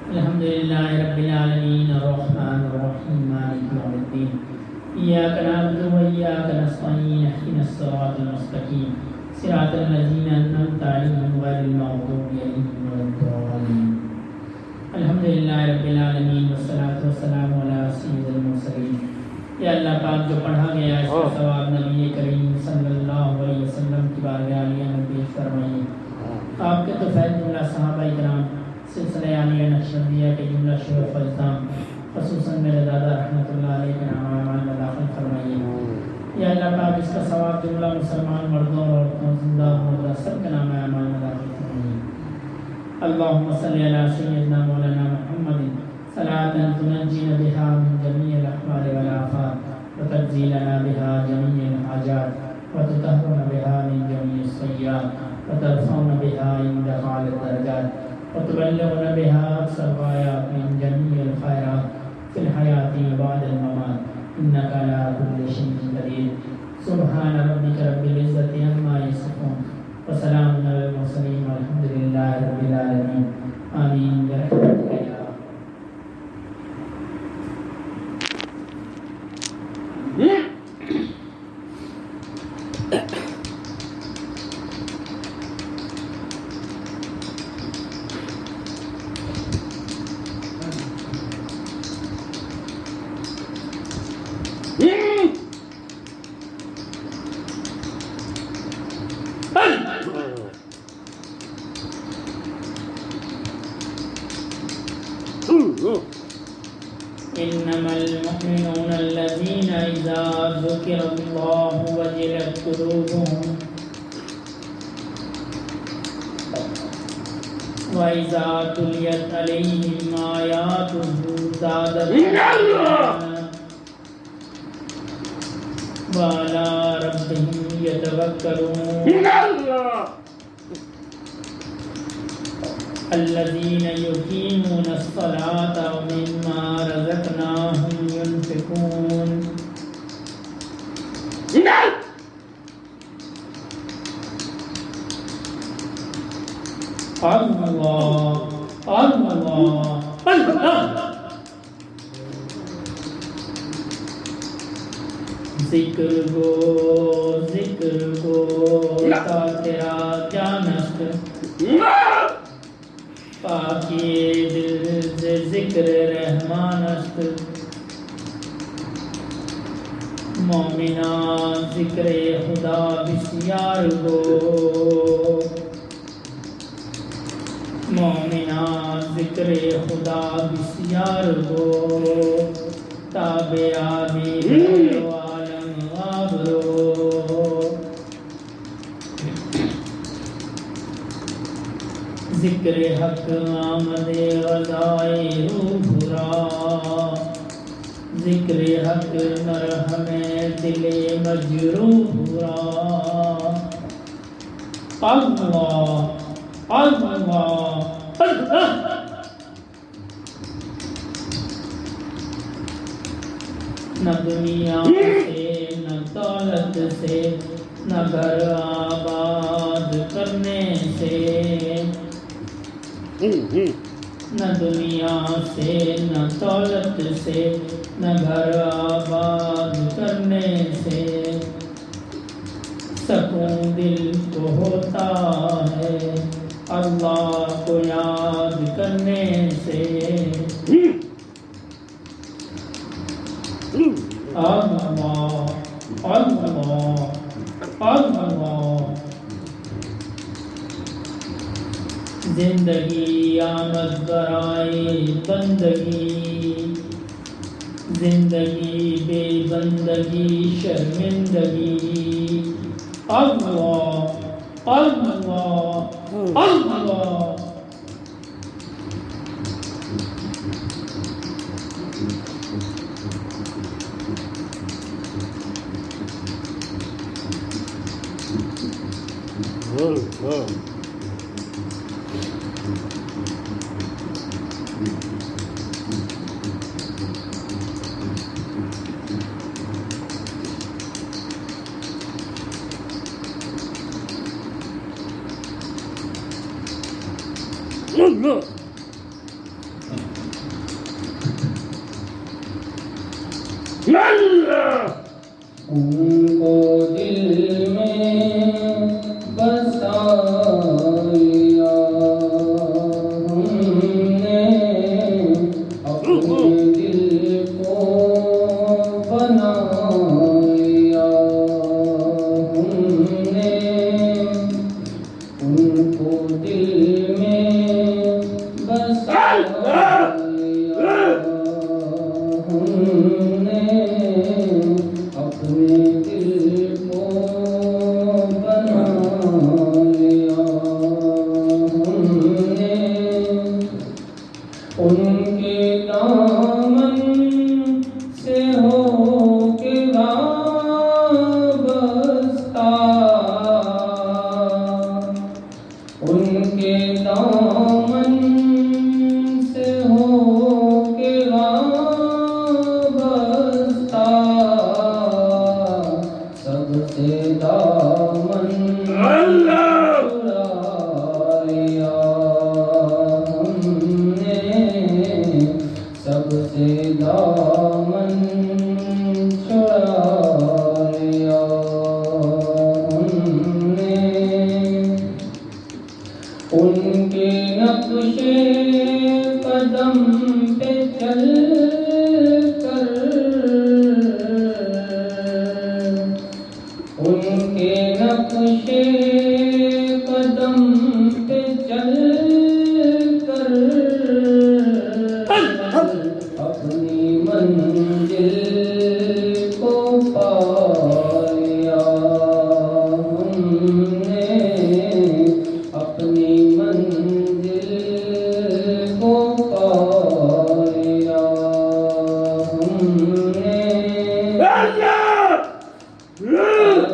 الحمدللہ رب العالمین الرحمن الرحیم مالک یوم الدین ایاک نعبد و ایاک نستعین اهدنا الصراط المستقیم صراط الذین انعمت علیہم غیر المغضوب علیہم ولا الضالین۔ الحمدللہ رب العالمین والصلاۃ والسلام علی سید المرسلین۔ یا اللہ پاک جو پڑھا گیا اس کا ثواب نبی کریم صلی اللہ علیہ وسلم کی بارگاہ عالیہ میں پیش فرمائیے۔ آپ کے تو فیض جملہ صحابہ کرام، سلسلہ عالیہ نقشبندیہ کے جملہ شیوخ و اجدام، خصوصاً میرے دادا رحمۃ اللہ علیہ کے نام اعمال میں داخل فرمائیے۔ یا اللہ پاک اس کا ثواب جملہ مسلمان مردوں اور عورتوں، زندہ و مردہ سب کے نام اعمال میں داخل فرمائیے۔ اللہم صلی علی سیدنا مولانا محمد صلاۃ تنجینا بہا من جمیع الاحوال والآفات وتقضی لنا بہا جمیع الحاجات وتطہرنا بہا من جمیع السیئات وترفعنا بہا عندک اعلی الدرجات وتبلغنا بها أقصى الغايات من جميع الخيرات في الحياة وبعد الممات إنك على كل شيء قدير۔ سبحان ربك رب العزة عما يصفون وسلام على المرسلين والحمد لله رب العالمين آمين برحمتك يا Yeah. إنما المؤمنون الذين إذا ذكر الله وجلت قلوبهم وإذا تليت عليهم آياته زادتهم إيمانا وعلى ربهم يتوكلون الذين يقيمون الصلاة ومما رزقناهم ينفقون اللہ ذکر گو تا تیرا جانست پاکی دل سے ذکر رحمان است مومنان ذکر خدا بسیار گو مومنان ذکر خدا بسیار گو تابع آبی و عالم آبرو ذکر حق آمد غذائے روح را ذکر حق مرہم دل مجروح را اللہ اللہ اللہ نہ دنیا سے نہ دولت سے نہ گھر آباد کرنے سے نہ دنیا سے نہ دولت سے نہ گھر آباد کرنے سے سکون دل کو ہوتا ہے اللہ کو یاد کرنے سے اللہ اللہ اللہ زندگی آمد برائے بندگی زندگی بے بندگی شرمندگی اللہ اللہ اللہ ان کو دل میں بسایا ہم نے اپنے دل کو بنایا ہم نے ان کو دل میں بسایا ہم نے اپنے دل کو بنا لیا ہم نے ان کے دامن سے ہو کے وابستہ ان کے دامن سے ہو کے وابستہ سب سے دامن چھڑایا ہم نے سب سے دامن چھڑایا ہم نے ان کے نقش قدم پہ چل کر ان کے نقش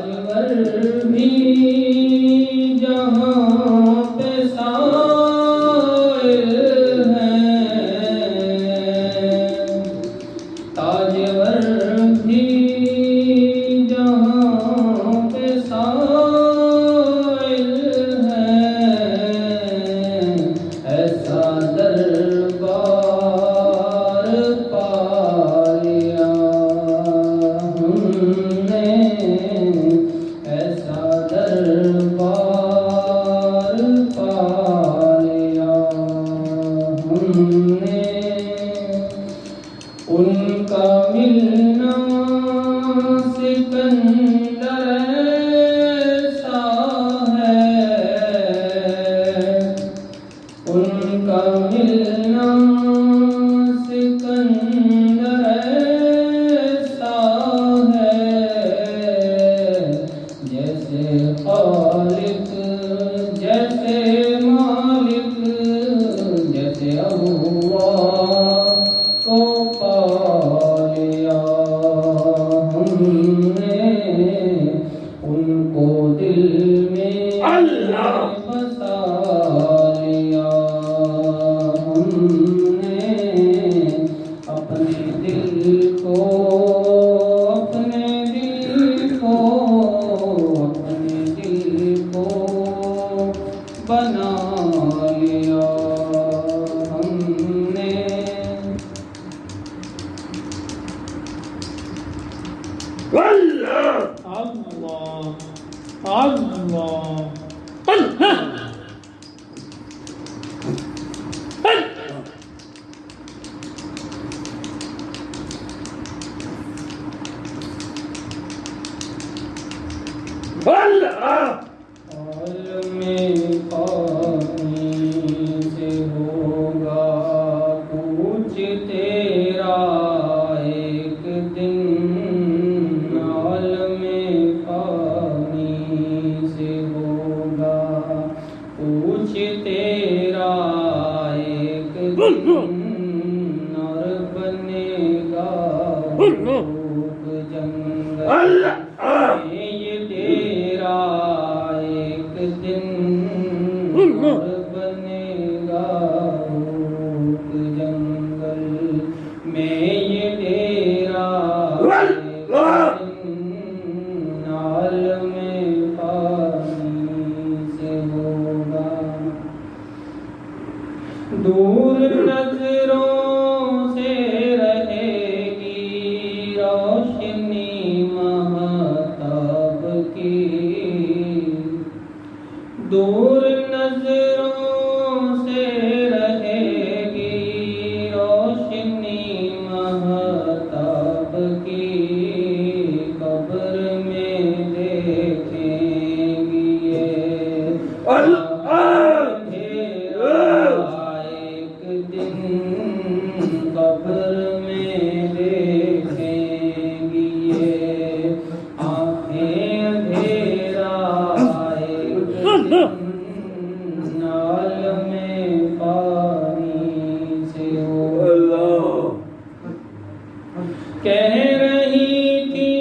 تاجور بھی جہاں پہ سائل ہیں، تاجور بھی جہاں پہ سائل ہیں، ایسا دربار پا لیا ہم نے، ایسا دربار پا لیا ہم نے، ان کا ملنا سکندر ایسا ہے، ان کا ملنا سکندر ایسا ہے، جیسے خالق جیسے مالک جیسے اللہ کو پا لیا ہم نے، ان کو دل میں بسا لیا ہم نے، اپنے دل کو اپنے دل کو اپنے دل کو بنا لیا ہم نے۔ اللہ اللہ عالم پانی سے ہوگا کچھ تیرا ایک دن، عالم پانی سے ہوگا کچھ تیرا ایک دن، اور بنے گا روپ جنگل میں یہ تیرا ایک دن، اور بنے گا روپ جنگل میں یہ تیرا ایک دن، عالم پانی سے ہوگا۔ دور نظروں سے رہے گی روشنی مہتاب کی، دور نظروں سے رہے گی روشنی مہتاب کی، قبر میں دیکھیں گی یہ ایک دن، قبر میں دیکھیں گی یہ آنکھیں اندھیرا ایک دن، عالم پانی سے ہوگا۔ کہہ رہی تھی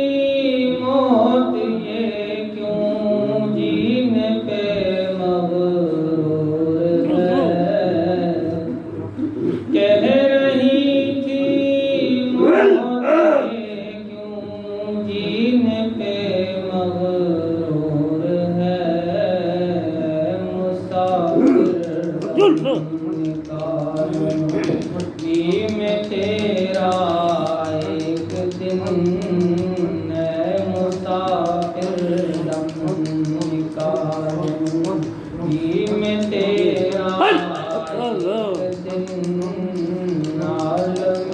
موت یہ کیوں جینے پہ مغرور ہے، کہہ رہی تھی موت یہ کیوں جینے پہ مغرور ہے، مسافر میں تیرا ایک دن، اے مسافر دم نکالوں میں تیرا ایک دن، عالم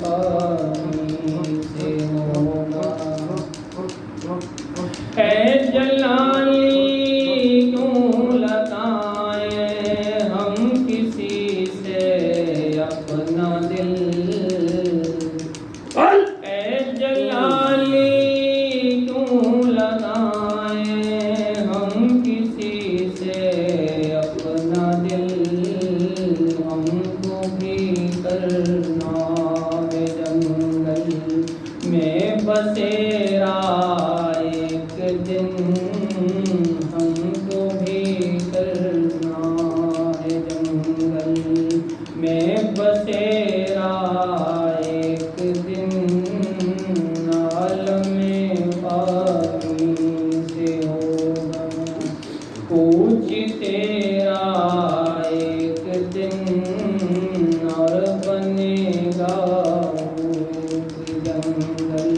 پانی سے ہوگا۔ اے جلالی کیوں لگائیں ہم کسی سے اپنا دل، اے جلالی کیوں لگائیں ہم کسی سے اپنا دل، ہم کو بھی کرنا ہے جنگل میں بسیرا ایک دن ہم کو بھی کرنا ہے جنگل میں بسیرا ایک دن عالم پاکی سے ہوگا کوچ تیرا ایک دن اور بنے گا جنگل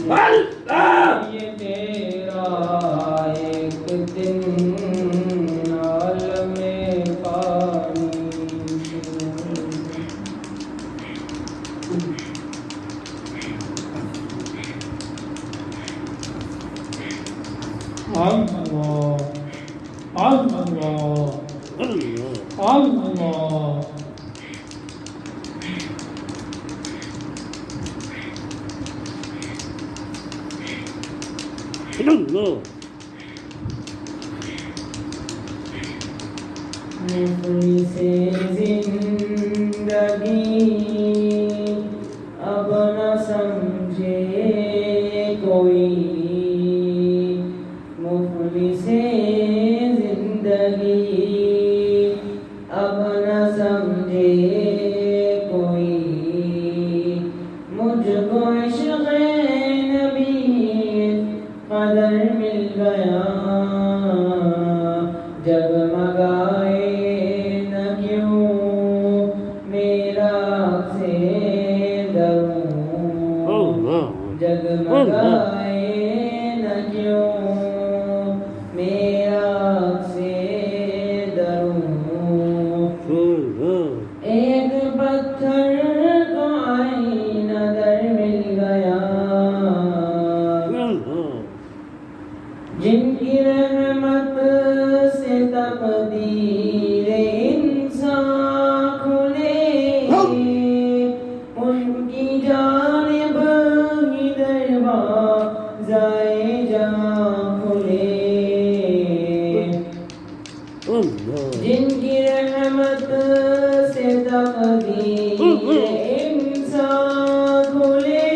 یہ تیرا ایک دن عالم پانی مفلس سے زندگی اب نہ سمجھے کوئی مفلس سے زندگی اب نہ سمجھے کوئی مجھ کو عشق نبی قدر مل گیا جگمگائے نہ کیوں میرا سے دروں جگمگائے نہ کیوں میرا سے دروں ایک پتھر کو آئینہ در مل گیا جن کی رحمت سے تقدیر انسان کھلے ان کی جانب ہی دروازۂ جہاں کھلے جن کی رحمت سے تقدیر انسان کھلے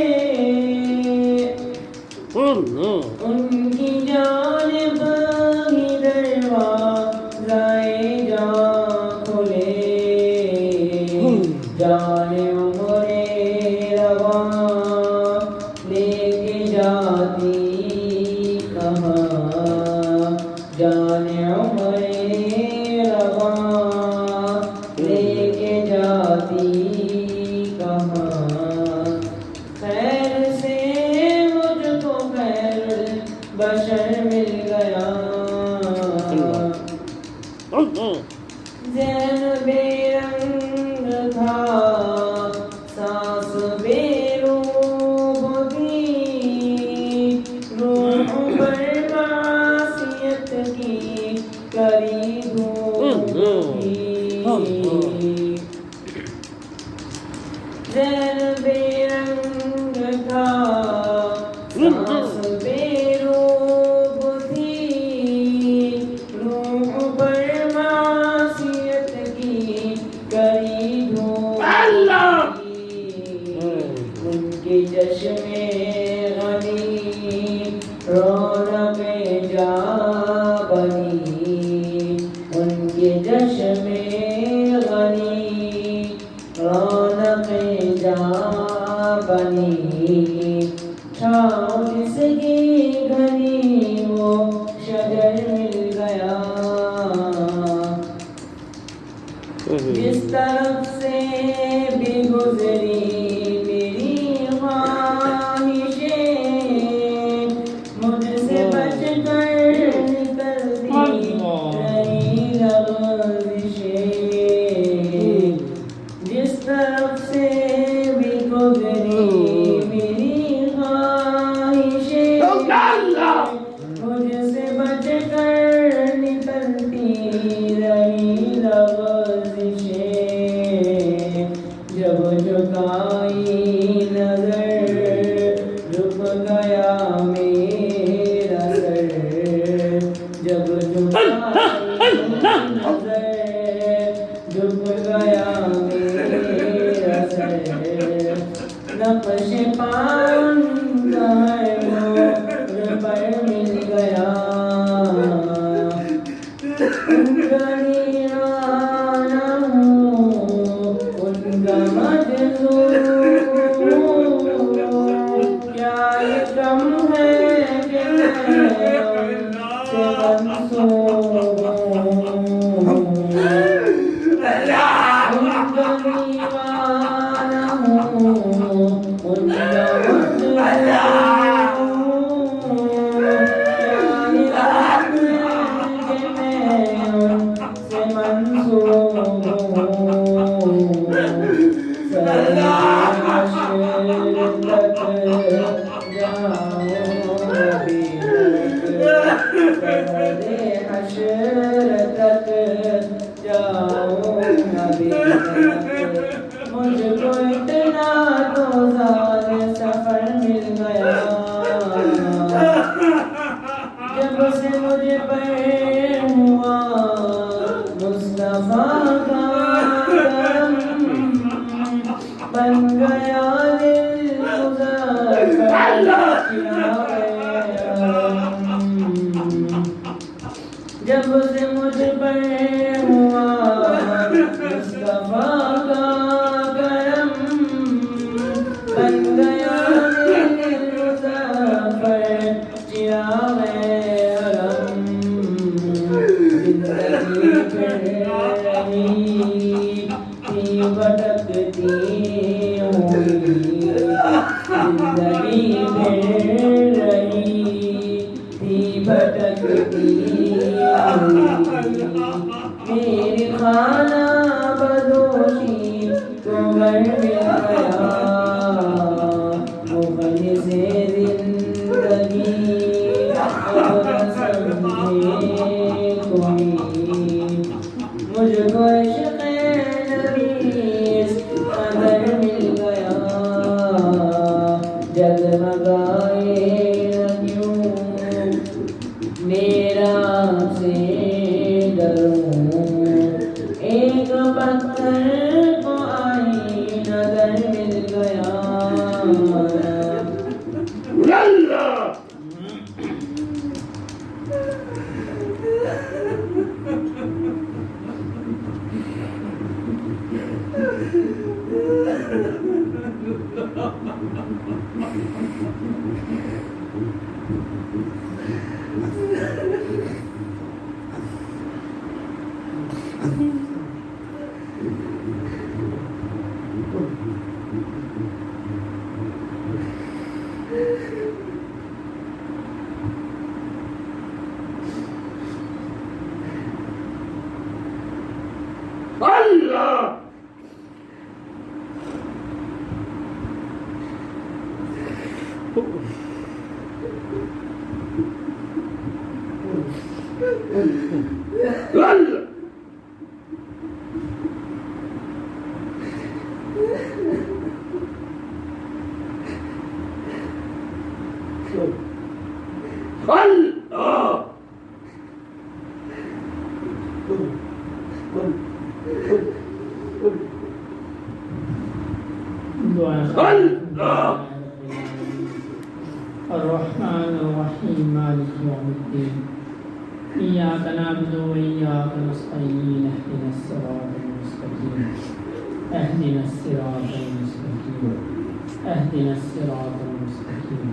ان کی جانب ہی دروازۂ جہاں کھلے جان عمر رواں لے کے جاتی کہاں جان عمر رواں لے کے جاتی کہاں خیر سے مجھ کو خیر بشر مل گیا ذہن بے رنگ تھا سانس بے روح تھی روح پر معصیت کی کری دھوپ تھی ذہن بے رنگ تھا سانس بے روح تھی روح پر معصیت کی کری دھوپ ان کے چشم غنی رونق جا بنی ان کے چشم غنی رونق جا بنی چھاؤں جس کی گھنی وہ شجر مل گیا جس طرف سے بھی گزری میری خواہشیں مجھ سے بچ کر نکلتی رہی لغزشیں جس طرف سے بھی گزری میری خواہشیں مجھ سے بچ کر نکلتی رہی لغزشیں جب جھکائی نظر جھک گیا میرا سر جب جھکائی نظر جھک گیا میرا سر نقش پان کا ہے وہ پر مل گیا شہر حشر تک جاؤں ابھی تک مجھ کو اتنا روزان سفر مل گیا جب سے مجھے پہ ہوا مصطفیٰ کا کرم بن گیا دل مظفر جب سے مجھ پر ہوا مصطفیٰ کا کرم بن گیا دل مظفر چراغ علم زندگی پھر رہی تھی بھٹکتی ہوئی زندگی پھر رہی تھی بھٹکتی میری خانہ بدوشی کو گھر مل گیا مغل سے زندگی اور سمجھے کوئی مجھ کو عشق نبی قدر مل گیا جگمگائے کیوں میرا سے ڈروں ایک پتھر کو آئی نظر مل گیا الرحمن الرحيم مالك يوم الدين إياك نعبد وإياك نستعين اهدنا الصراط المستقيم اهدنا الصراط المستقيم اهدنا الصراط المستقيم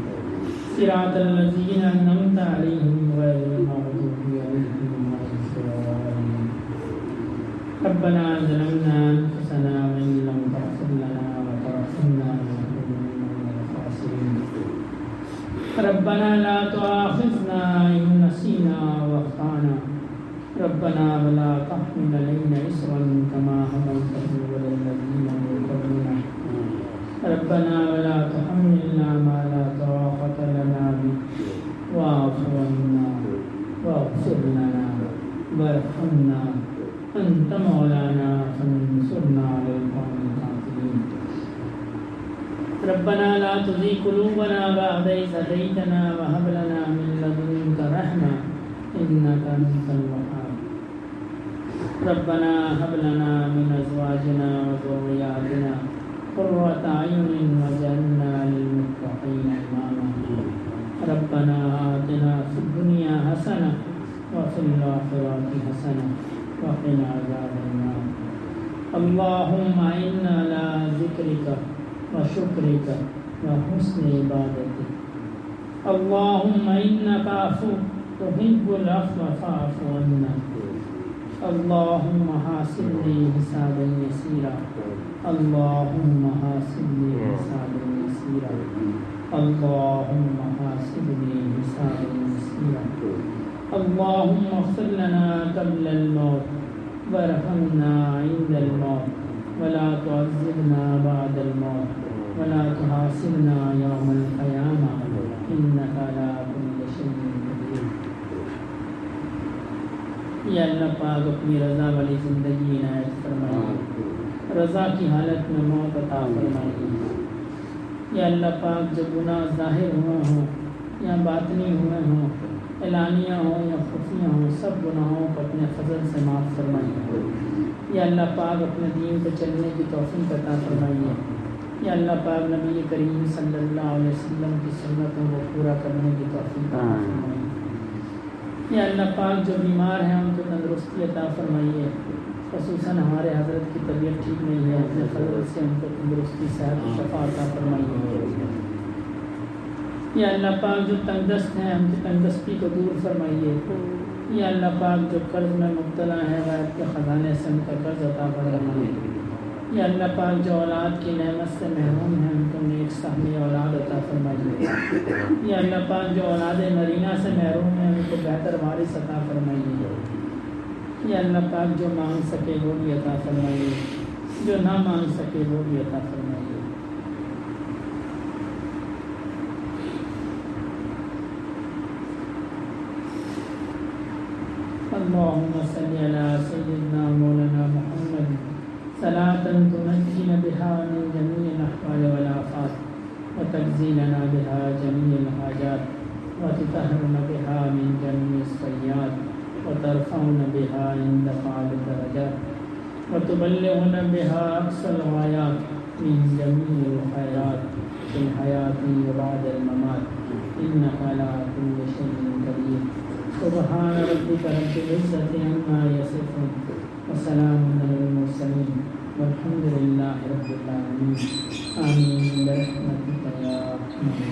صراط الذين أنعمت عليهم غير المغضوب عليهم ولا الضالين ربنا ظلمنا أنفسنا وإن لم تغفر لنا وترحمنا لنكونن من الخاسرين ربنا لا تؤاخذنا إن نسينا وأخطأنا ربنا ولا تحمل علينا إصرا كما حملته على الذين من قبلنا ربنا ولا تحملنا ما لا طاقة لنا به واعف عنا واغفر لنا وارحمنا أنت مولانا فانصرنا على القوم الكافرين ربنا لا تزغ قلوبنا بعد إذ هديتنا وهب لنا من لدنك رحمة إنك أنت الوهاب ربنا هب لنا من أزواجنا وذرياتنا قرة أعين واجعلنا للمتقين إماما ربنا آتنا في الدنيا حسنة وفي الآخرة حسنة وقنا عذاب النار اللهم إنا على ذكرك وشكرك وحسن عبادتك اللهم إنك عفو تحب العفو فاعف عنا اللهم حاسبني حسابا يسيرا اللهم حاسبني حسابا يسيرا اللهم حاسبني حسابا يسيرا اللهم اغفر لنا قبل الموت وارحمنا عند الموت ولا تعذبنا بعد الموت ولا تحاسبنا يوم القيامة إنك على كل شيء قدير یا اللہ پاک اپنی رضا والی زندگی عنایت فرمائیے، رضا کی حالت میں موت عطا فرمائیے۔ یا اللہ پاک جو گناہ ظاہر ہوئے ہوں یا باطنی ہوئے ہوں، اعلانیہ ہوں یا خفیہ ہوں، سب گناہوں کو اپنے فضل سے معاف فرمائیے۔ یا اللہ پاک اپنے دین پہ چلنے کی توفیق عطا فرمائیے۔ یا اللہ پاک نبی کریم صلی اللہ علیہ وسلم کی سنتوں کو پورا کرنے کی توفیق عطا فرمائیے۔ یا اللہ پاک جو بیمار ہیں ان کو تندرستی عطا فرمائیے، خصوصاً ہمارے حضرت کی طبیعت ٹھیک نہیں ہے، اپنے فضل سے ان کو تندرستی صحت و شفا عطا فرمائیے۔ یا اللہ پاک جو تنگ دست ہیں ان کی تنگ دستی کو دور فرمائیے۔ یا اللہ پاک جو قرض میں مبتلا ہیں غیب کے خزانے سے ان کا قرض عطا فرمائیے۔ یا اللہ پاک جو اولاد کی نعمت سے محروم ہیں ان کو نیک صالح اولاد عطا فرمائیے۔ یا اللہ پاک جو اولاد نرینہ سے محروم ہیں ان کو بہتر وارث عطا فرمائیے۔ یا اللہ پاک جو مانگ سکے وہ بھی عطا فرمائیے، جو نہ مانگ سکے وہ بھی عطا فرمائیے۔ اللهم صل على سيدنا مولانا محمد صلاة تنجينا بها من جميع الأحوال والآفات وتجزي لنا بها جميع الحاجات وتطهرنا بها من جميع السيئات وترفعنا بها عندك أعلى الدرجات وتبلغنا بها أقصى الغايات من جميع الخيرات في الحياة وبعد الممات إنك على كل شيء قدير سبحان ربك رب العزة عما يصفون وسلام على المرسلين والحمد لله رب العالمين آمين برحمتك يا أرحم